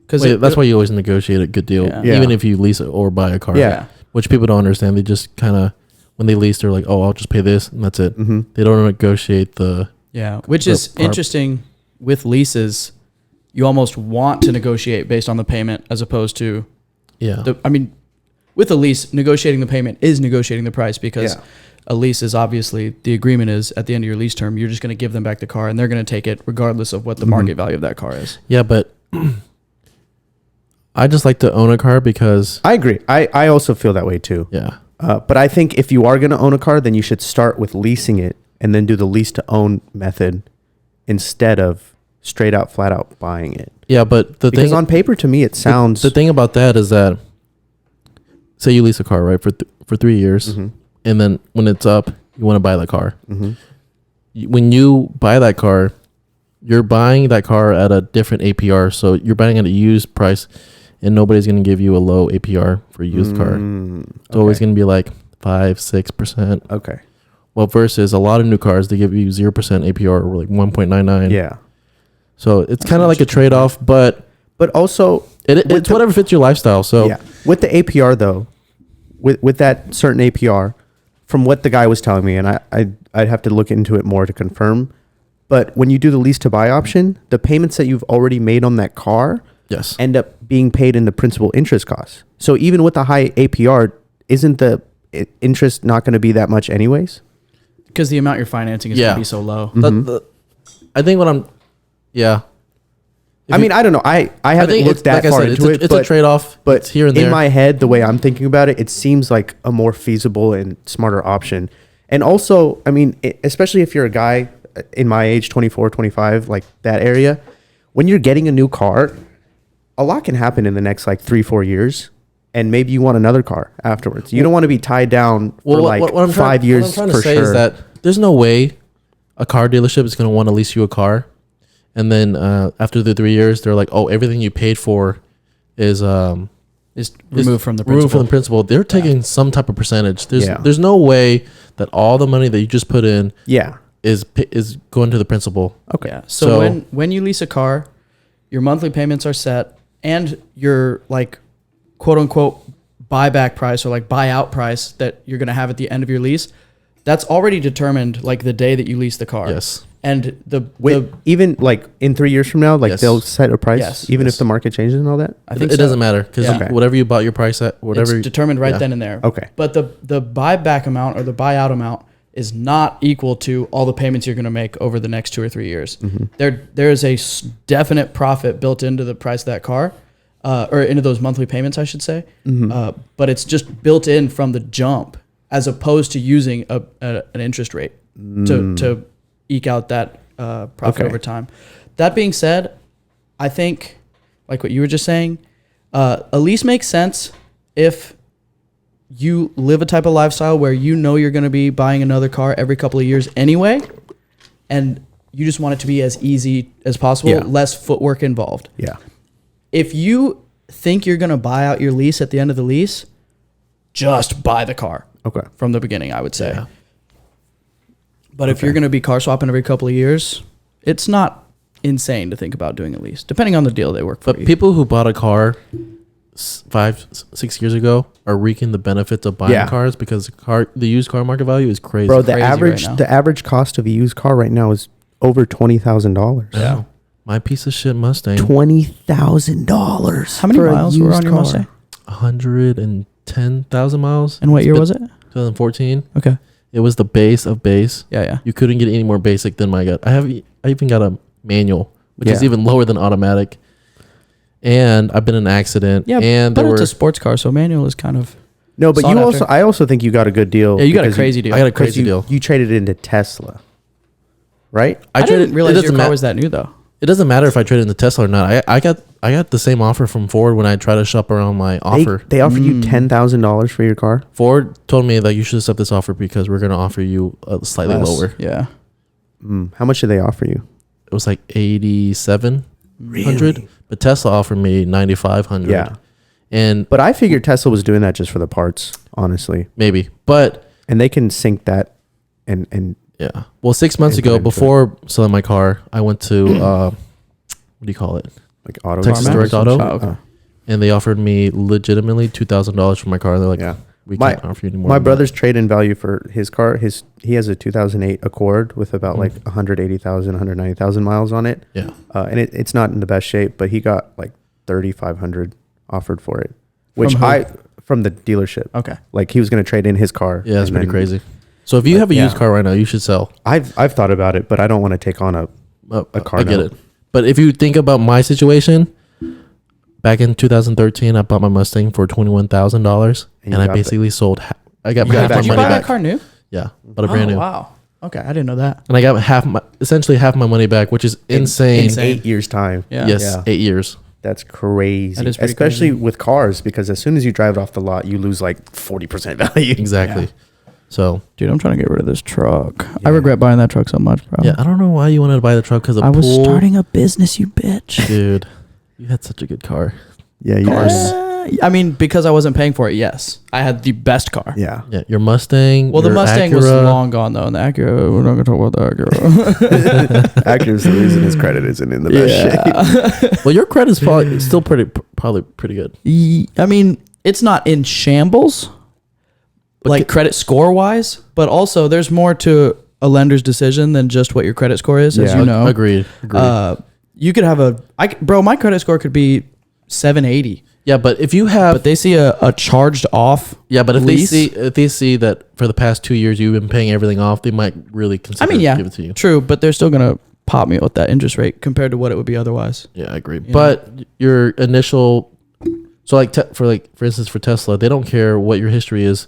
Because that's why you always negotiate a good deal, even if you lease it or buy a car. Yeah. Which people don't understand. They just kind of, when they lease, they're like, oh, I'll just pay this, and that's it. Mm-hmm. They don't negotiate the... Yeah, which is interesting with leases. You almost want to negotiate based on the payment as opposed to... Yeah. With a lease, negotiating the payment is negotiating the price because a lease is obviously, the agreement is at the end of your lease term, you're just going to give them back the car and they're going to take it regardless of what the market value of that car is. Yeah, but I just like to own a car because... I agree. I also feel that way too. Yeah. But I think if you are going to own a car, then you should start with leasing it and then do the lease to own method instead of straight out, flat out buying it. Yeah, but because on paper, to me, it sounds... The thing about that is that, say you lease a car, right, for 3 years, and then when it's up, you want to buy the car. When you buy that car, you're buying that car at a different APR, so you're buying at a used price, and nobody's going to give you a low APR for a used car. It's always going to be like 5-6%. Okay. Well, versus a lot of new cars, they give you 0% APR or like 1.99. Yeah. So it's kind of like a trade-off, but also it's whatever fits your lifestyle. So yeah, with the APR though, with that certain APR, from what the guy was telling me, and I'd have to look into it more to confirm. But when you do the lease to buy option, the payments that you've already made on that car end up being paid in the principal interest costs. So even with the high APR, isn't the interest not going to be that much anyways? Because the amount you're financing is going to be so low. I think I mean, I don't know. I haven't looked that far into it. It's a trade-off. But it's here and there. In my head, the way I'm thinking about it, it seems like a more feasible and smarter option. And also, I mean, especially if you're a guy in my age, 24, 25, like that area, when you're getting a new car, a lot can happen in the next like 3-4 years. And maybe you want another car afterwards. You don't want to be tied down for like 5 years. What I'm trying to say is that there's no way a car dealership is going to want to lease you a car, and then after the 3 years, they're like, "Oh, everything you paid for is removed from the principal." Removed from the principal. They're taking some type of percentage. There's no way that all the money that you just put in is going to the principal. Okay. Yeah. So when you lease a car, your monthly payments are set, and your like quote unquote buyback price or like buyout price that you're going to have at the end of your lease, that's already determined like the day that you lease the car. Yes. And even like in 3 years from now, like they'll set a price, even if the market changes and all that. I think it doesn't matter because whatever you bought your price at, whatever it's determined right then and there. Okay. But the buyback amount or the buyout amount is not equal to all the payments you're going to make over the next 2 or 3 years. There is a definite profit built into the price of that car. Or into those monthly payments, I should say. But it's just built in from the jump, as opposed to using an interest rate to eke out that profit over time. That being said, I think, like what you were just saying, a lease makes sense if you live a type of lifestyle where you know you're going to be buying another car every couple of years anyway, and you just want it to be as easy as possible, less footwork involved. Yeah. If you think you're going to buy out your lease at the end of the lease, just buy the car. Okay. From the beginning, I would say. Yeah. But if you're going to be car swapping every couple of years, it's not insane to think about doing a lease, depending on the deal they work for. But people who bought a car 5-6 years ago are reaping the benefits of buying cars because the used car market value is crazy. Bro, the average cost of a used car right now is over $20,000. Yeah. My piece of shit Mustang. $20,000. How many miles were on your Mustang? 110,000 miles. And what year was it? 2014. Okay. It was the base of base. Yeah. You couldn't get any more basic than my gut. I even got a manual, which is even lower than automatic. And I've been in an accident. Yeah, and but it's a sports car, so manual is kind of... No, but sought you after. I also think you got a good deal. Yeah, you got a because crazy deal. I got a 'cause crazy deal. You traded it into Tesla, right? I didn't realize it your doesn't car was that new though. It doesn't matter if I trade in the Tesla or not. I got the same offer from Ford when I try to shop around my offer. They offered you $10,000 for your car. Ford told me that you should accept this offer because we're going to offer you slightly Less. lower. Yeah. How much did they offer you? It was like 8,700, Really? but Tesla offered me 9,500. Yeah, And but I figured Tesla was doing that just for the parts, honestly, maybe, but and they can sync that and yeah. Well, 6 months And ago, put into it. before selling my car, I went to what do you call it? like auto. Texas CarMax? Direct Auto. Oh, okay. And they offered me legitimately $2,000 for my car. They're like, Yeah. we My- can't offer you any more. My than brother's trade-in value for his car, he has a 2008 Accord with about Mm. like 180,000, 190,000 miles on it, that. Yeah. and it's not in the best shape. But he got like 3,500 offered for it, which From who? from the dealership. Okay. Like he was going to trade in his car. Yeah, it's and pretty then- crazy. So if you have a yeah. used car right now, you should sell. I've thought about it, but I don't want to take on a car I get note. it. But if you think about my situation, back in 2013, I bought my Mustang for $21,000, And and you I got the- basically sold. I got You got half back my Did you money buy back. that car new? Yeah, but a brand Oh, new. wow. Okay, I didn't know that. And I got essentially half my money back, which is insane. In 8 years' time. Yeah. Yes, Yeah. 8 years. That's crazy. That is pretty Especially crazy. with cars, because as soon as you drive it off the lot, you lose like 40% value. Exactly. Yeah. So Dude, I'm trying to get rid of this truck. I regret buying that truck so much, bro. yeah, I don't know why you wanted to buy the truck because of I was pool. starting a business, you bitch. Dude, you had such a good car. Yeah, you I mean, because I wasn't paying for it, yes. I had the best car. Yeah. Yeah, your Mustang. Well, the your Mustang was Acura. long gone, though. And the Acura, we're not going to talk about the Acura. Acura's the reason his credit isn't in the best shape. Well, your credit's probably still probably pretty good. I mean, it's not in shambles, like credit score wise, but also there's more to a lender's decision than just what your credit score is, as Yeah. you know. Agreed. You could have bro, my credit score could be 780, Yeah, but if you have, but they see a charged off. yeah, but if lease. they see that for the past 2 years you've been paying everything off, they might really I consider mean, yeah, give it to you. true, but they're still gonna pop me with that interest rate compared to what it would be otherwise. Yeah, I agree. You But your initial, so like for instance for Tesla, they don't care what your history is,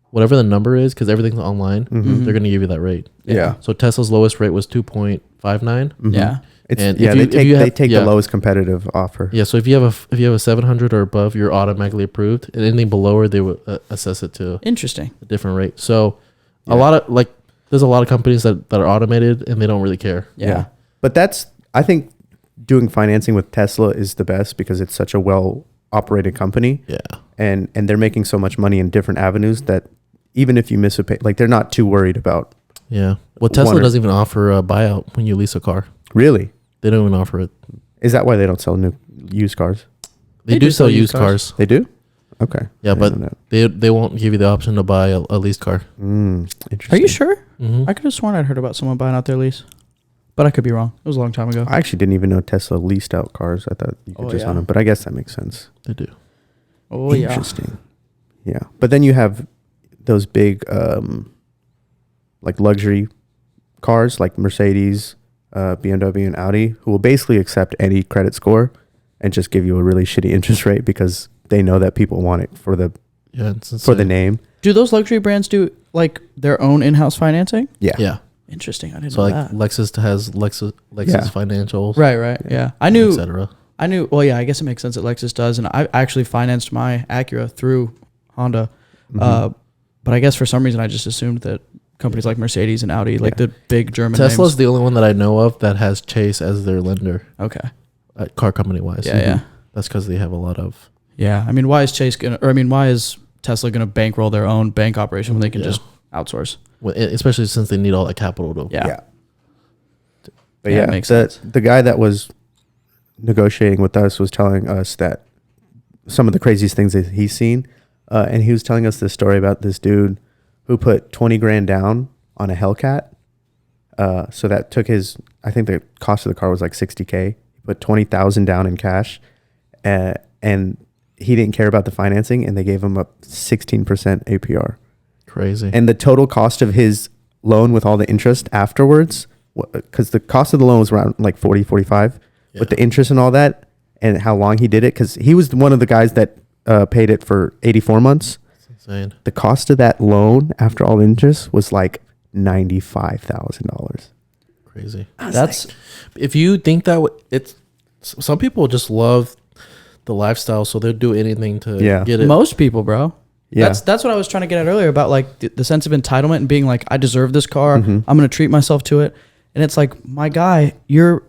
whatever the number is, because everything's online. Mm-hmm. They're gonna give you that rate. Yeah. So Tesla's lowest rate was 2.59. Yeah, It's, And yeah, if you- they if you take have- the yeah. lowest competitive offer. Yeah. So if you have a 700 or above, you're automatically approved, and anything below it, they would assess it to interesting. a different rate. So a lot of there's a lot of companies that are automated and they don't really care. Yeah. But I think doing financing with Tesla is the best because it's such a well operated company. Yeah. And they're making so much money in different avenues that even if you miss a pay, like they're not too worried about. Yeah. Well, Tesla One or- doesn't even offer a buyout when you lease a car. Really? They don't even offer it. Is that why they don't sell used cars? They do sell used cars. They do? Okay. Yeah, I but didn't know they won't give you the option to buy a leased car. that. Are Interesting. you sure? Mm-hmm. I could have sworn I'd heard about someone buying out their lease, but I could be wrong. It was a long time ago. I actually didn't even know Tesla leased out cars. I thought you could Oh, just yeah. own them, but I guess that makes sense. They do. Oh yeah. Interesting. Yeah. But then you have those big like luxury cars like Mercedes, BMW and Audi who will basically accept any credit score and just give you a really shitty interest rate because they know that people want it for the Yeah, it's for the insane. name. Do those luxury brands do like their own in-house financing? Yeah. Yeah. Interesting. I didn't So know like that. Lexus has Lexus Yeah. financials, Right. Yeah. I knew. etc. Well, yeah. I guess it makes sense that Lexus does, and I actually financed my Acura through Honda. Mm-hmm. But I guess for some reason I just assumed that companies like Mercedes and Audi, like Yeah. the big German Tesla's names. the only one that I know of that has Chase as their lender, Okay. car company wise. Yeah. That's because they have a lot of. Yeah. I mean, why is why is Tesla gonna bankroll their own bank operation when they can Yeah. just outsource? Especially since they need all that capital to. Yeah. But Yeah, yeah, it makes sense. the guy that was negotiating with us was telling us that some of the craziest things that he's seen. And he was telling us this story about this dude who put 20 grand down on a Hellcat. So that took I think the cost of the car was like 60K. He put 20,000 down in cash. And he didn't care about the financing and they gave him a 16% APR. Crazy. And the total cost of his loan with all the interest afterwards, because the cost of the loan was around like 40, 45, with the interest and all that and how long he did it. Because he was one of the guys that paid it for 84 months. insane. The cost of that loan after all interest was like $95,000. Crazy. That's If you think that it's some people just love the lifestyle, so they'll do anything to get it. most people, bro. Yeah. That's what I was trying to get at earlier about like the sense of entitlement and being like, I deserve this car. I'm going to treat myself to it. And it's like, my guy, you're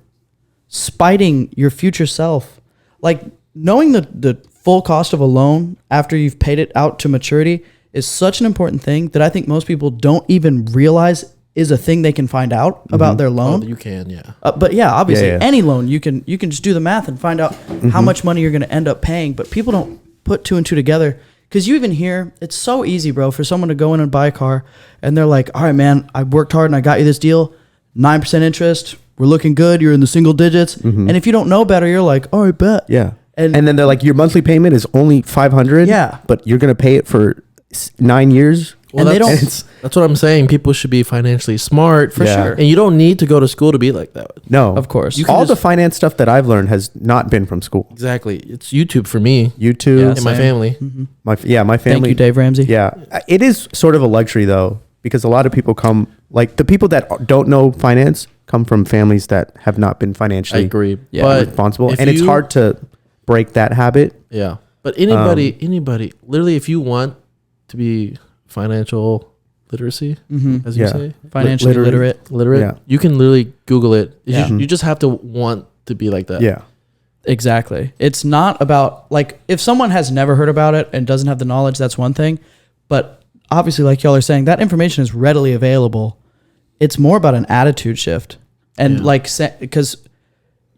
spiting your future self. Like knowing the full cost of a loan after you've paid it out to maturity is such an important thing that I think most people don't even realize is a thing they can find out about their loan. Oh, you can, yeah. But yeah, obviously, Yeah. any loan you can just do the math and find out how much money you're going to end up paying. But people don't put two and two together because you even hear it's so easy, bro, for someone to go in and buy a car and they're like, "All right, man, I worked hard and I got you this deal, 9% interest. We're looking good. You're in the single digits." And if you don't know better, you're like, "All right, bet." Yeah. And- And then they're like, your monthly payment is only $500. Yeah. But you're going to pay it for 9 years. Well, And they that's, don't- that's what I'm saying. People should be financially smart For sure. and you don't need to go to school to be like that. No. Of course. You can All the just- finance stuff that I've learned has not been from school. Exactly. It's YouTube for me YouTube. Yeah, and my same. family. My family. Thank you, Dave Ramsey. Yeah. It is sort of a luxury though, because a lot of people come, like the people that don't know finance come from families that have not been I financially agree. Yeah. But responsible. if And it's you- hard to break that habit. Yeah. But anybody, literally, if you want to be financial literacy, as you Yeah. say, Financially literate. Yeah. you can literally Google it. Yeah. You just have to want to be like that. Yeah. Exactly. It's not about like if someone has never heard about it and doesn't have the knowledge, that's one thing. But obviously, like y'all are saying, that information is readily available. It's more about an attitude shift. And because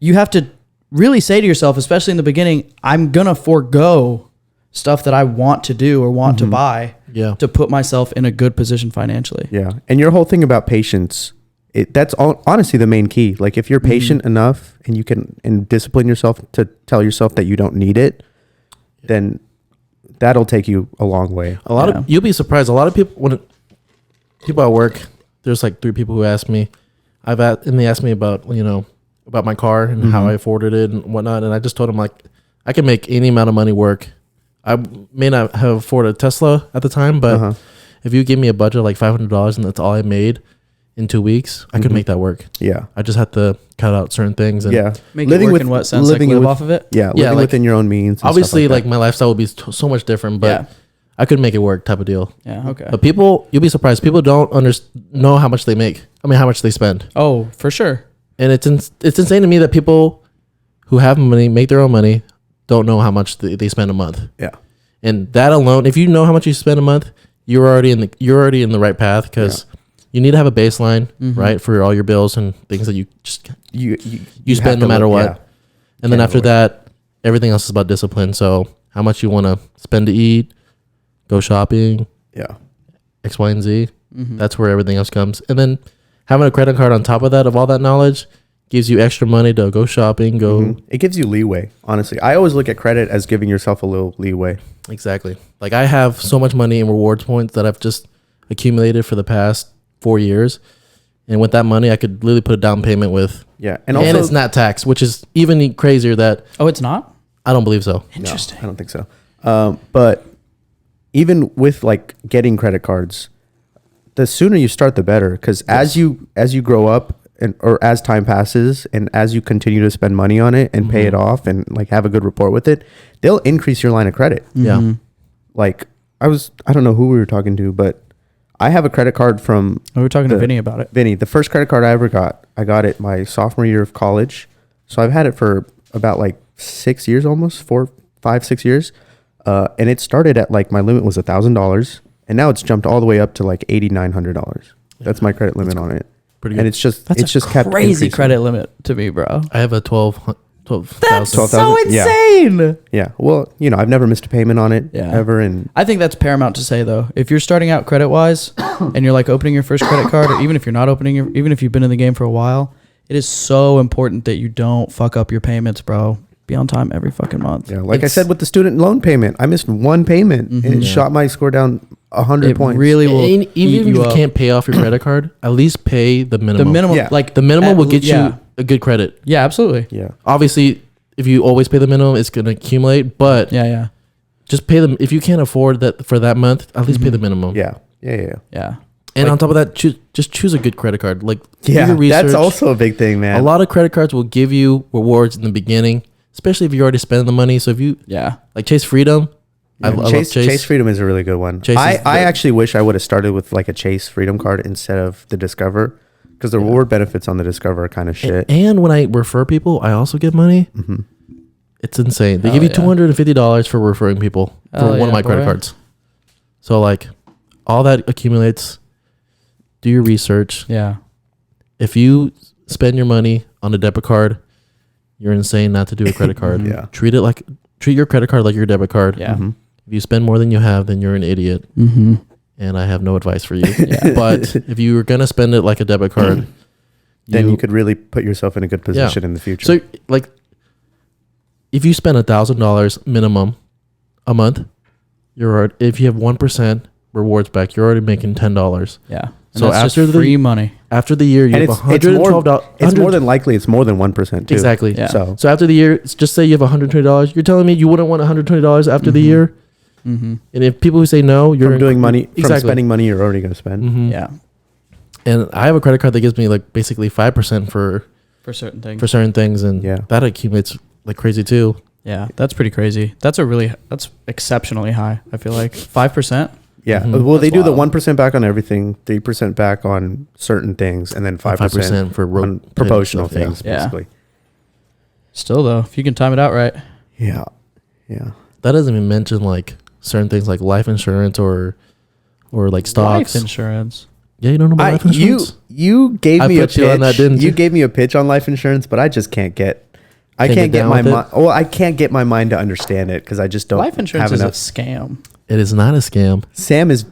you have to really say to yourself, especially in the beginning, I'm going to forego stuff that I want to do or want to buy Yeah. to put myself in a good position financially. Yeah. And your whole thing about patience, that's honestly the main key. Like if you're patient enough and you can and discipline yourself to tell yourself that you don't need it, then that'll take you a long way. A lot of you'll be surprised. A lot of people people at work, there's like 3 people who ask me, and they asked me about about my car and how I afforded it and whatnot, and I just told them like I can make any amount of money work. I may not have afforded a Tesla at the time, but if you give me a budget of like $500 and that's all I made in 2 weeks, I could make that work. Yeah. I just have to cut out certain things. And Yeah. Make it work in what sense? Like live off of it? Yeah. Living like, within your own means. and obviously, stuff like my lifestyle would be so much different, but Yeah. I could make it work type of deal. Yeah. Okay. But you'll be surprised. People don't know how much they make. I mean, how much they spend. Oh, for sure. And it's insane to me that people who have money, make their own money, don't know how much they spend a month. Yeah. And that alone, if you know how much you spend a month, you're already in the right path because you need to have a baseline, right, for all your bills and things that you just You spend have no to matter look- what. yeah. And then Can't after avoid that, everything else is about discipline. So how much you want to spend to eat, go shopping, Yeah. X, Y, and Z. That's where everything else comes. And then having a credit card on top of that, of all that knowledge, gives you extra money to go shopping, go. It gives you leeway, honestly. I always look at credit as giving yourself a little leeway. Exactly. Like I have so much money in rewards points that I've just accumulated for the past 4 years. And with that money, I could literally put a down payment with. Yeah. And also, it's not taxed, which is even crazier that Oh, it's not? I don't believe so. No, Interesting. I don't think so. But even with like getting credit cards, the sooner you start, the better. Because as you grow up or as time passes and as you continue to spend money on it and pay it off and like have a good rapport with it, they'll increase your line of credit. Yeah. Like I don't know who we were talking to, but I have a credit card from We were talking to Vinny about it. Vinny. The first credit card I ever got, I got it my sophomore year of college. So I've had it for about like 6 years, almost 4, 5, 6 years. And it started at like my limit was $1,000, and now it's jumped all the way up to like $8,900. That's my credit limit on it. Pretty And good. it's just That's it's a just kept crazy increasing. credit limit to me, bro. I have a 12,000. That's 12,000? so Yeah. insane. Yeah. Well, I've never missed a payment on it ever, and I think that's paramount to say though. If you're starting out credit wise and you're like opening your first credit card, or even if you're not even if you've been in the game for a while, it is so important that you don't fuck up your payments, bro. Be on time every fucking month. yeah, like I said with the student loan payment, I missed one payment and it shot my score down 100 It points. really will. Even eat if you up. can't pay off your credit card, at least pay the minimum. The minimum, Yeah. like The minimum will get yeah. you a good credit. Yeah, absolutely. Yeah. Obviously, if you always pay the minimum, it's going to accumulate. But Yeah, yeah. just pay them if you can't afford that for that month. At least pay the minimum. Yeah. And on top of that, choose a good credit card. Like do Yeah, your research. that's also a big thing, man. A lot of credit cards will give you rewards in the beginning, especially if you already spent the money. So if you like Chase Freedom, I love Chase Freedom is a really good one. I actually wish I would have started with like a Chase Freedom card instead of the Discover, because the reward benefits on the Discover are kind of shit. And when I refer people, I also get money. Mm-hmm. It's insane. They give you $250 for referring people for one of my credit cards. So like all that accumulates. Do your research. Yeah. If you spend your money on a debit card, you're insane not to do a credit card. Yeah. Treat your credit card like your debit card. Yeah. Mm-hmm. If you spend more than you have, then you're an idiot. Mm-hmm. And I have no advice for you. But if you were gonna spend it like a debit card, then you could really put yourself in a good position in the future. So like, if you spend $1,000 minimum a month, if you have 1% rewards back, you're already making $10. Yeah. And So that's after just free money. After the year, you and have it's $112. It's more than likely it's more than 1% too. Exactly. Yeah. So after the year, just say you have $120. You're telling me you wouldn't want $120 after the year? Mm-hmm. And if people who say no, you're from doing money, from spending money you're already going to spend. Mm-hmm. Yeah. And I have a credit card that gives me like basically 5% for certain things. and that accumulates like crazy too. Yeah, that's pretty crazy. That's exceptionally high. I feel like 5%. Yeah. Mm-hmm. Well, they That's do the wild. 1% back on everything, 3% back on certain things, and then 5% for road on promotional stuff, yeah. things, Yeah. basically. Still though, if you can time it out right. Yeah. Yeah. That doesn't even mention like certain things like life insurance or like stocks. Life insurance. Yeah, you don't know about life insurance? You gave I me a put you on that, pitch. didn't You you? gave me a pitch on life insurance, but I just can't get. I Can't can't get get down my with it? mind. Well, I can't get my mind to understand it because I just don't. Life insurance have is a enough. scam. It is not a scam. Sam is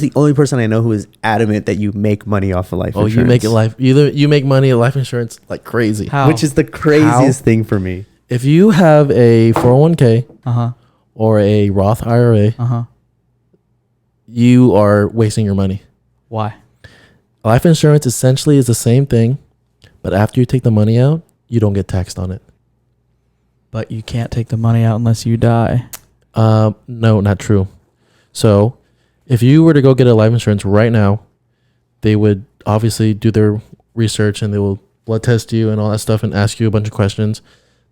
the only person I know who is adamant that you make money off of life insurance. You make it you make money at life insurance like crazy. How? which is the craziest thing for me. If you have a 401k Uh-huh. or a Roth IRA, Uh-huh. you are wasting your money. Why? Life insurance essentially is the same thing, but after you take the money out, you don't get taxed on it. But you can't take the money out unless you die. No, not true. So if you were to go get a life insurance right now, they would obviously do their research and they will blood test you and all that stuff and ask you a bunch of questions.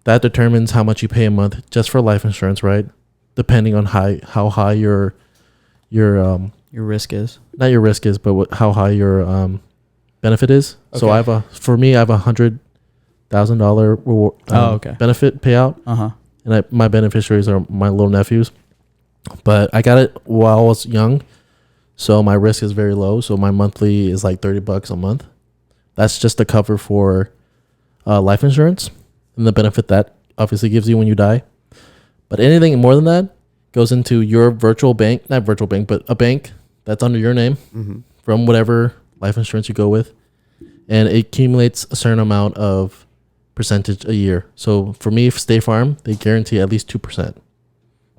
That determines how much you pay a month just for life insurance, right? Depending on how high your risk is. not your risk is, but how high your benefit is. So Okay. I have $100,000 reward benefit payout, Uh-huh. and my beneficiaries are my little nephews. But I got it while I was young, so my risk is very low. So my monthly is like $30 a month. That's just the cover for life insurance and the benefit that obviously gives you when you die. But anything more than that goes into your virtual bank, not virtual bank, but a bank that's under your name from whatever life insurance you go with. And it accumulates a certain amount of percentage a year. So for me, State Farm, they guarantee at least 2%,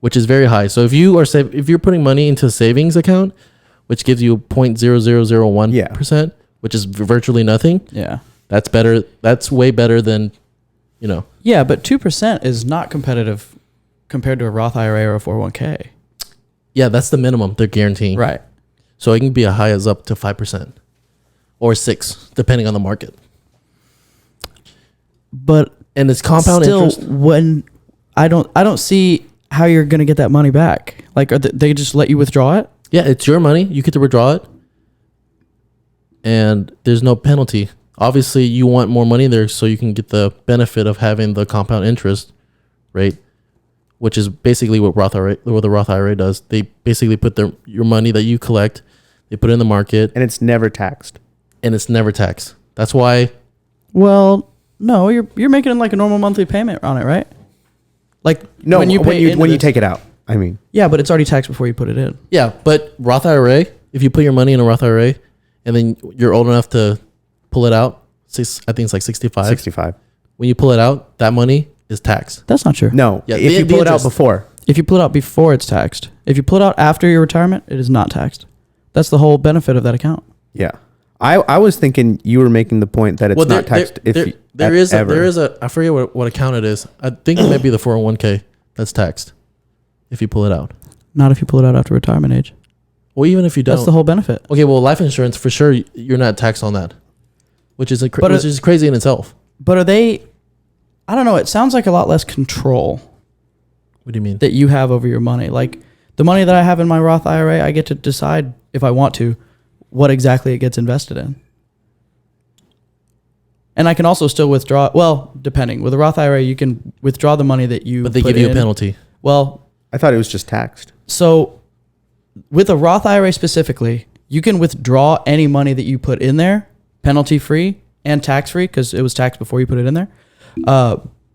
which is very high. So if you're putting money into a savings account, which gives you 0.0001%, which is virtually nothing, Yeah. that's better. That's way better than, Yeah, but 2% is not competitive compared to a Roth IRA or a 401k. Yeah, that's the minimum they're guaranteeing. Right. So it can be as high as up to 5% or 6%, depending on the market. But And it's compound still, interest. when I don't see how you're gonna get that money back. Like, they just let you withdraw it? Yeah, it's your money. You get to withdraw it. And there's no penalty. Obviously, you want more money there so you can get the benefit of having the compound interest rate, which is basically what the Roth IRA does. They basically put your money that you collect, they put it in the market, And it's never taxed. and it's never taxed. That's why. Well, no, you're making like a normal monthly payment on it, right? Like No, when you into take it out. I mean, Yeah, but it's already taxed before you put it in. Yeah, but Roth IRA, if you put your money in a Roth IRA and then you're old enough to pull it out, I think it's like 65. 65. When you pull it out, that money is taxed. That's not true. No, Yeah, if you the pull it out interest. before. If you pull it out before, it's taxed. If you pull it out after your retirement, it is not taxed. That's the whole benefit of that account. Yeah. I was thinking you were making the point that it's not taxed there is a I forget what account it is. I think it might be the 401k that's taxed. if you pull it out. Not if you pull it out after retirement age. Well, even if you don't. That's the whole benefit. Okay, well, life insurance, for sure, you're not taxed on that, which is But which is crazy in itself. But are they? I don't know. It sounds like a lot less control What do you mean? that you have over your money. Like the money that I have in my Roth IRA, I get to decide if I want to what exactly it gets invested in. And I can also still withdraw. Well, depending. With a Roth IRA, you can withdraw the money that you But they put give you a in. penalty. Well, I thought it was just taxed. so with a Roth IRA specifically, you can withdraw any money that you put in there penalty free and tax free because it was taxed before you put it in there.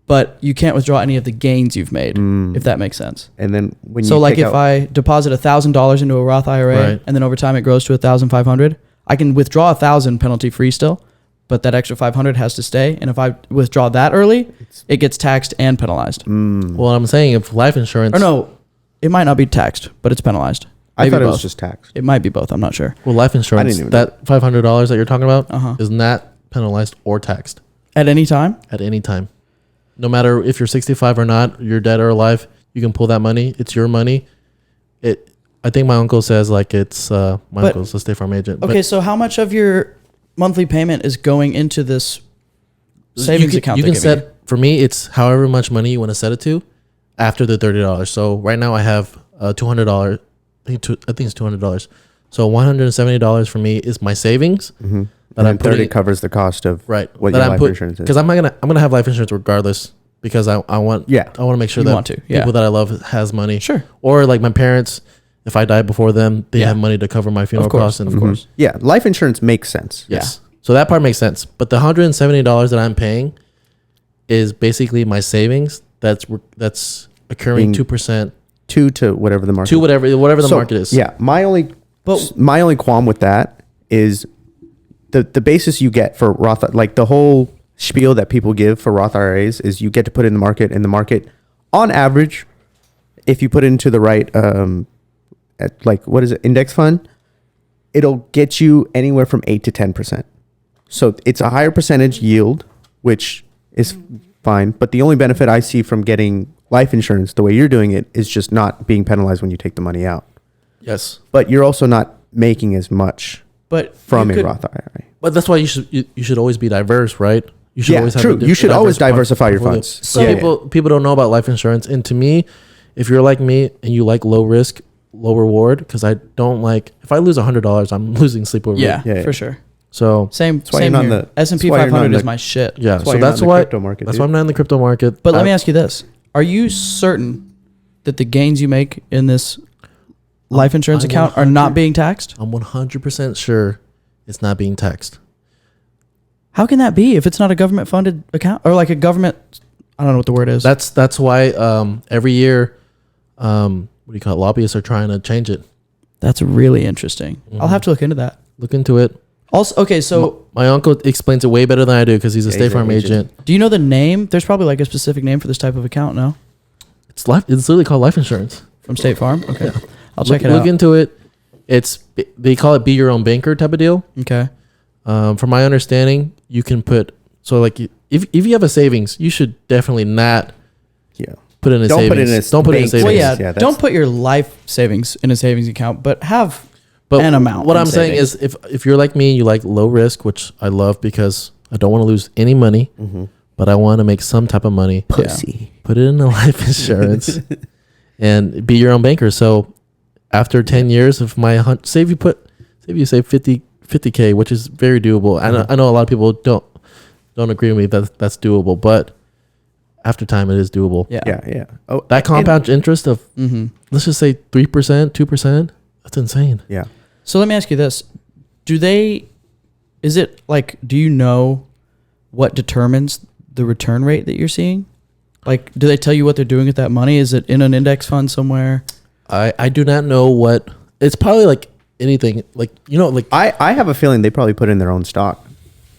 But you can't withdraw any of the gains you've made, if that makes sense. And then when you So like take if out, I deposit $1,000 into a Roth IRA Right. and then over time it grows to 1,500, I can withdraw 1,000 penalty free still, but that extra 500 has to stay. And if I withdraw that early, it gets taxed and penalized. Well, I'm saying if life insurance. Or no, it might not be taxed, but it's penalized. I Maybe thought it both. was just taxed. It might be both. I'm not sure. Well, life insurance, didn't even know that $500 that you're talking about Uh-huh. is not penalized or taxed At any time. at any time. No matter if you're 65 or not, you're dead or alive, you can pull that money. It's your money. I think my uncle says like it's my But- uncle's a State Farm agent. Okay, so how much of your monthly payment is going into this savings account? You they're can giving set for me. It's however much money you want to set it to, after the $30. So right now I have $200. I think it's $200. So $170 for me is my savings. Mm-hmm. That And I'm then 30 putting covers the cost of right. what that your I'm life insurance is. because I'm gonna have life insurance regardless because I want Yeah. I want to make sure You that want to, yeah. people that I love has money. Sure. Or like my parents, if I die before them, they Yeah. have money to cover my funeral Of course, costs. And of course. Yeah, life insurance makes sense. Yes. So that part makes sense. But the $170 that I'm paying is basically my savings. That's occurring Being 2% 2 to whatever the market. to whatever the So, market is. Yeah, my only qualm with that is the basis you get for Roth, like the whole spiel that people give for Roth IRAs is you get to put it in the market, and the market, on average, if you put it into the right, at like what is it, index fund, it'll get you anywhere from 8 to 10%. So it's a higher percentage yield, which is fine. But the only benefit I see from getting life insurance the way you're doing it is just not being penalized when you take the money out. Yes. But you're also not making as much But from you a could- Roth IRA. But that's why you should always be diverse, right? You should Yeah, always have true. You should always diverse diversify your portfolio. funds. So Yeah, people don't know about life insurance, and to me, if you're like me and you like low risk, low reward, because I don't like if I lose $100, I'm losing sleep over Yeah, it. Yeah, for yeah. sure. So Same. why Same you're not here. in the- S&P that's why you're not 500 in is the- my shit. yeah, That's so why you're not that's in the why crypto market, that's dude. why I'm not in the crypto market. But let me ask you this: are you certain that the gains you make in this life insurance I'm account are not being taxed? I'm 100% sure it's not being taxed. How can that be if it's not a government funded account or like a government? I don't know what the word is. That's why every year, what do you call it? Lobbyists are trying to change it. That's really interesting. I'll have to look into that. Look into it. Also, okay, so My uncle explains it way better than I do because he's a Yeah, State he's an Farm agent. agent. do you know the name? There's probably like a specific name for this type of account, no? It's literally called life insurance. From State Farm? Okay. I'll check it Look out. into it. They call it be your own banker type of deal. Okay. From my understanding, you can put like if you have a savings, you should definitely not Yeah. put it in a Don't savings. put it in a Don't put it in bank savings. Well, yeah, Yeah, that's- don't put your life savings in a savings account, but have But an amount. What in I'm saying savings. is, if you're like me, you like low risk, which I love because I don't want to lose any money, but I want to make some type of money. Pussy. Put it in a life insurance and be your own banker. So after 10 years of my say you save 50K, which is very doable. I know a lot of people don't agree with me that that's doable, but after time it is doable. yeah. Yeah, yeah. Oh, That compound interest of Mm-hmm. let's just say 3%, 2%, that's insane. Yeah. So let me ask you this. Do you know what determines the return rate that you're seeing? Like, do they tell you what they're doing with that money? Is it in an index fund somewhere? I do not know what it's probably like anything like I have a feeling they probably put in their own stock.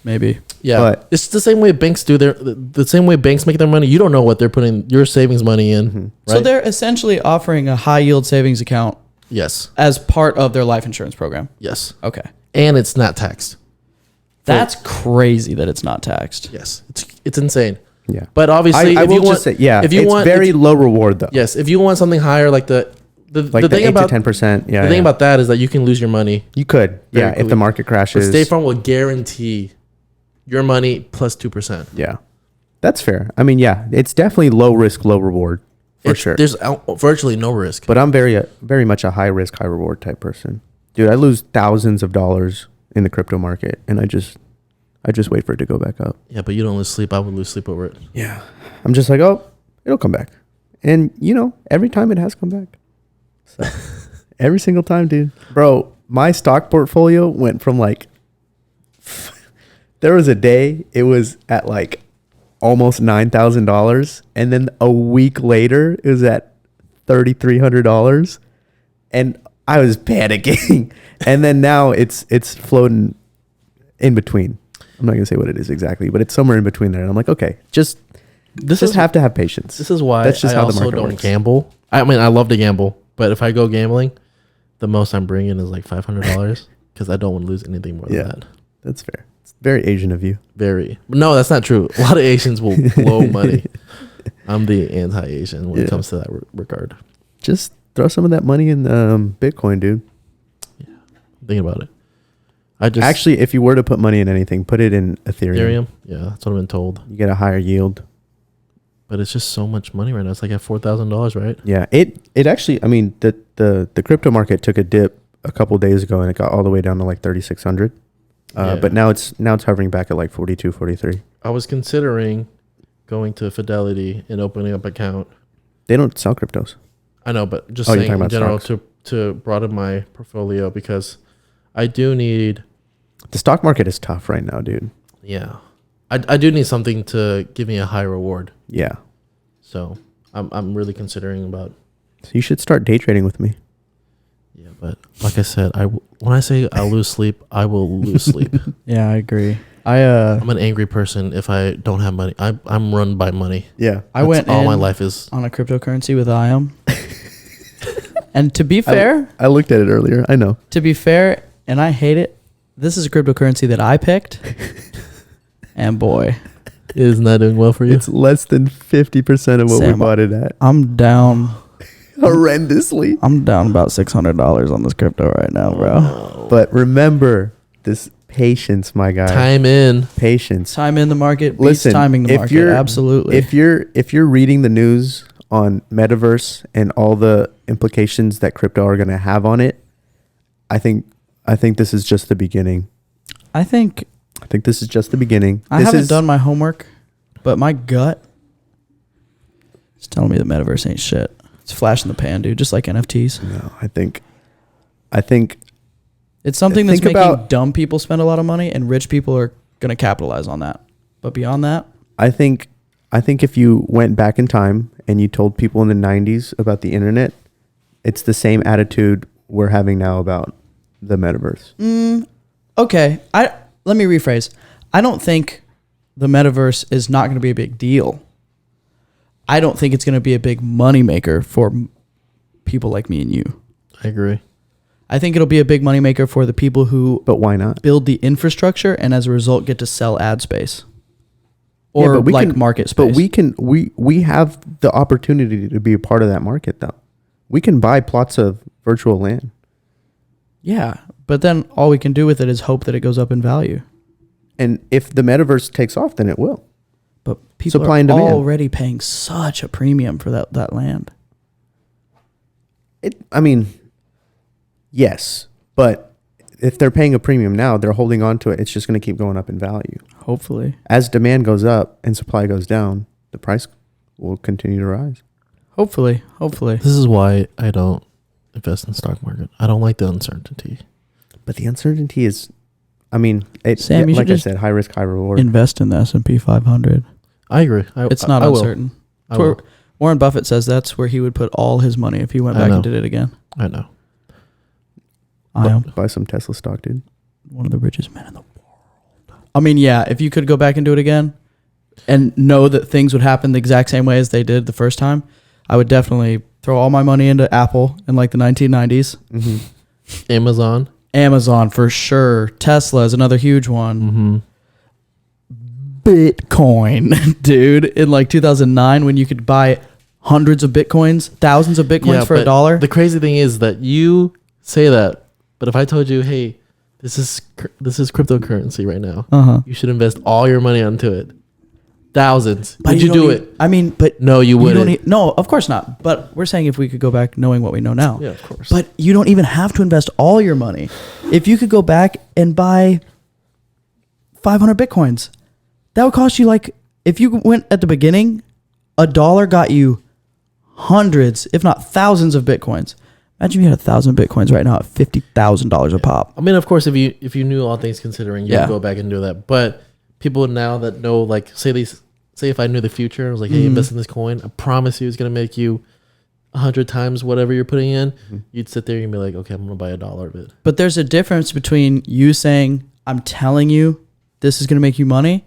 Maybe. yeah, but- it's the same way banks do the same way banks make their money. You don't know what they're putting your savings money in. Right? So they're essentially offering a high yield savings account yes, as part of their life insurance program. yes, Okay. and it's not taxed. That's crazy that it's not taxed. Yes, it's insane. Yeah. But obviously, I if you will want, just say, yeah, if you it's want, very low reward though. yes, if you want something higher, like the Like the thing 8 about to 10%. Yeah. the thing about that is that you can lose your money. you could. very Yeah. If quickly. the market But crashes. State Farm will guarantee your money plus 2%. Yeah. That's fair. I mean, yeah, it's definitely low risk, low reward for sure. There's virtually no risk. But I'm very much a high risk, high reward type person. Dude, I lose thousands of dollars in the crypto market and I just wait for it to go back up. Yeah, but you don't lose sleep. I would lose sleep over it. Yeah. I'm just like, oh, it'll come back. And every time it has come back. So every single time, dude. Bro, my stock portfolio went from like there was a day it was at like almost $9,000 and then a week later it was at $3,300 and I was panicking. And then now it's floating in between. I'm not gonna say what it is exactly, but it's somewhere in between there. And I'm like, okay, just have to have patience. This is why That's just I how the also market don't works. gamble. I mean, I love to gamble, but if I go gambling, the most I'm bringing is like $500 because I don't want to lose anything more than that. That's fair. It's very Asian of you. No, that's not true. A lot of Asians will blow money. I'm the anti-Asian when it comes to that regard. Just throw some of that money in Bitcoin, dude. Think about it. I just Actually, if you were to put money in anything, put it in Ethereum. Yeah, that's what I've been told. You get a higher yield. But it's just so much money right now. It's like at $4,000, right? Yeah, it actually. I mean, the crypto market took a dip a couple days ago, and it got all the way down to like 3,600. But now it's hovering back at like 42, 43. I was considering going to Fidelity and opening up an account. They don't sell cryptos. I know, but just you're saying talking in about general stocks. to broaden my portfolio because I do need. The stock market is tough right now, dude. Yeah, I do need something to give me a high reward. Yeah. So I'm really considering about. So you should start day trading with me. Yeah, but like I said, when I say I lose sleep, I will lose sleep. Yeah, I agree. I'm an angry person if I don't have money. I'm run by money. Yeah. I went all my in life is. on a cryptocurrency with IAM. And to be fair, I looked at it earlier. I know. and I hate it, this is a cryptocurrency that I picked. And boy, It is not doing well for you. It's less than 50% of what Sam, we bought it at. I'm down. Horrendously. I'm down about $600 on this crypto right now, bro. But remember, this patience, my guy. Time in. Patience. Time in the market beats Listen, timing the market. Absolutely. If you're reading the news on metaverse and all the implications that crypto are going to have on it, I think this is just the beginning. I think this is just the beginning. I haven't done my homework, but my gut is telling me the metaverse ain't shit. It's a flash in the pan, dude, just like NFTs. No, I think It's something that's Think making about- dumb people spend a lot of money, and rich people are going to capitalize on that. But beyond that, I think if you went back in time and you told people in the 90s about the internet, it's the same attitude we're having now about the metaverse. okay, let me rephrase. I don't think the metaverse is not going to be a big deal. I don't think it's going to be a big moneymaker for people like me and you. I agree. I think it'll be a big moneymaker for the people who But why not? build the infrastructure and as a result get to sell ad space. Yeah, Or but we like can- market space. But we have the opportunity to be a part of that market though. We can buy plots of virtual land. Yeah, but then all we can do with it is hope that it goes up in value. And if the metaverse takes off, then it will. But people Supply are and demand. already paying such a premium for that land. Yes, but if they're paying a premium now, they're holding on to it. It's just going to keep going up in value. Hopefully. As demand goes up and supply goes down, the price will continue to rise. Hopefully. This is why I don't invest in the stock market. I don't like the uncertainty. But the uncertainty is, Sam, you should like I just said, high risk, high reward. Invest in the S&P 500. I agree. It's not I will. uncertain. I It's where will. Warren Buffett says that's where he would put all his money if he went I back know. and did it again. I know. I am Buy some Tesla stock, dude. one of the richest men in the world. I mean, yeah, if you could go back and do it again and know that things would happen the exact same way as they did the first time, I would definitely throw all my money into Apple in like the 1990s. Mm-hmm. Amazon. Amazon for sure. Tesla is another huge one. Mm-hmm. Bitcoin, dude, in like 2009 when you could buy hundreds of Bitcoins, thousands of Bitcoins for but $1. The crazy thing is that you say that, but if I told you, hey, this is cryptocurrency right now, you should invest all your money onto it. Thousands. Would you do it? I mean, but no, you wouldn't. No, of course not. But we're saying if we could go back knowing what we know now. Yeah, of course. But you don't even have to invest all your money. If you could go back and buy 500 Bitcoins, that would cost you like, if you went at the beginning, $1 got you hundreds, if not thousands of Bitcoins. Imagine if you had 1,000 Bitcoins right now at $50,000 a pop. I mean, of course, if you knew all things considering, you would go back and do that. But people now that know, like, say if I knew the future, I was like, hey, invest in this coin. I promise you, it's gonna make you 100 times whatever you're putting in. You'd sit there and be like, okay, I'm gonna buy $1 of it. But there's a difference between you saying, I'm telling you this is gonna make you money,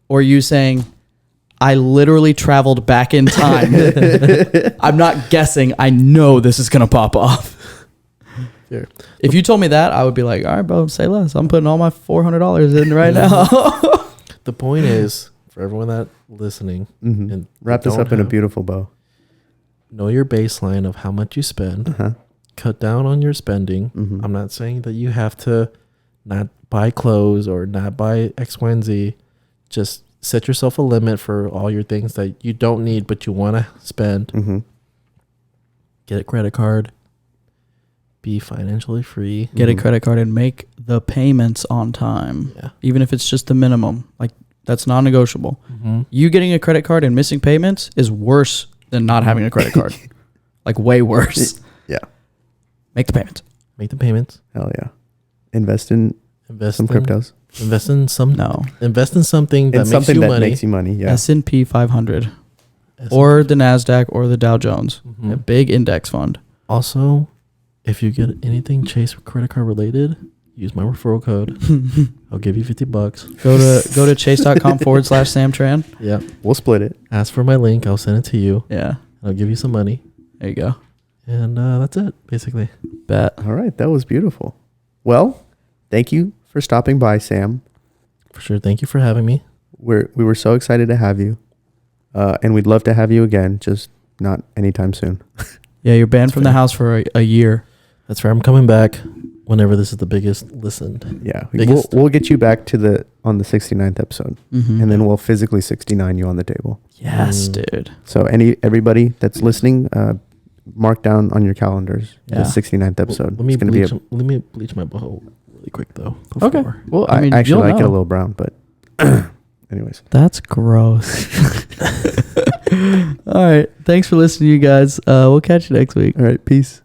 or you saying, I literally traveled back in time. I'm not guessing. I know this is going to pop off. Fair. If you told me that, I would be like, all right, bro, say less. I'm putting all my $400 in right now. The point is, for everyone that listening, and wrap this up in a beautiful bow. Know your baseline of how much you spend. Cut down on your spending. I'm not saying that you have to not buy clothes or not buy X, Y, and Z. Just set yourself a limit for all your things that you don't need but you want to spend. Get a credit card. Be financially free. Get a credit card and make the payments on time. Yeah. Even if it's just the minimum. Like, that's non-negotiable. You getting a credit card and missing payments is worse than not having a credit card. Like, way worse. Yeah. Make the payments. Make the payments. Hell yeah. Invest in some cryptos. Invest in something that It's makes something you that money. makes you money. Yeah. S&P 500 or the NASDAQ or the Dow Jones. A big index fund. Also, if you get anything Chase credit card related, use my referral code. I'll give you $50. Go to chase.com/SamTran. Yeah. We'll split it. Ask for my link. I'll send it to you. Yeah. I'll give you some money. There you go. And that's it, basically. Bet. All right. That was beautiful. Well, thank you for stopping by, Sam. For sure. Thank you for having me. We were so excited to have you. And we'd love to have you again, just not anytime soon. Yeah, you're banned from the house for a year. That's right. I'm coming back whenever this is the biggest listened. Yeah. Biggest. We'll get you back on the 69th episode. And then we'll physically 69 you on the table. Yes, dude. So everybody that's listening, mark down on your calendars the 69th episode. Let me bleach my boho really quick though. Okay. Well, I mean, I actually you'll like it a know. little brown, but anyways. That's gross. All right. Thanks for listening, you guys. We'll catch you next week. All right. Peace.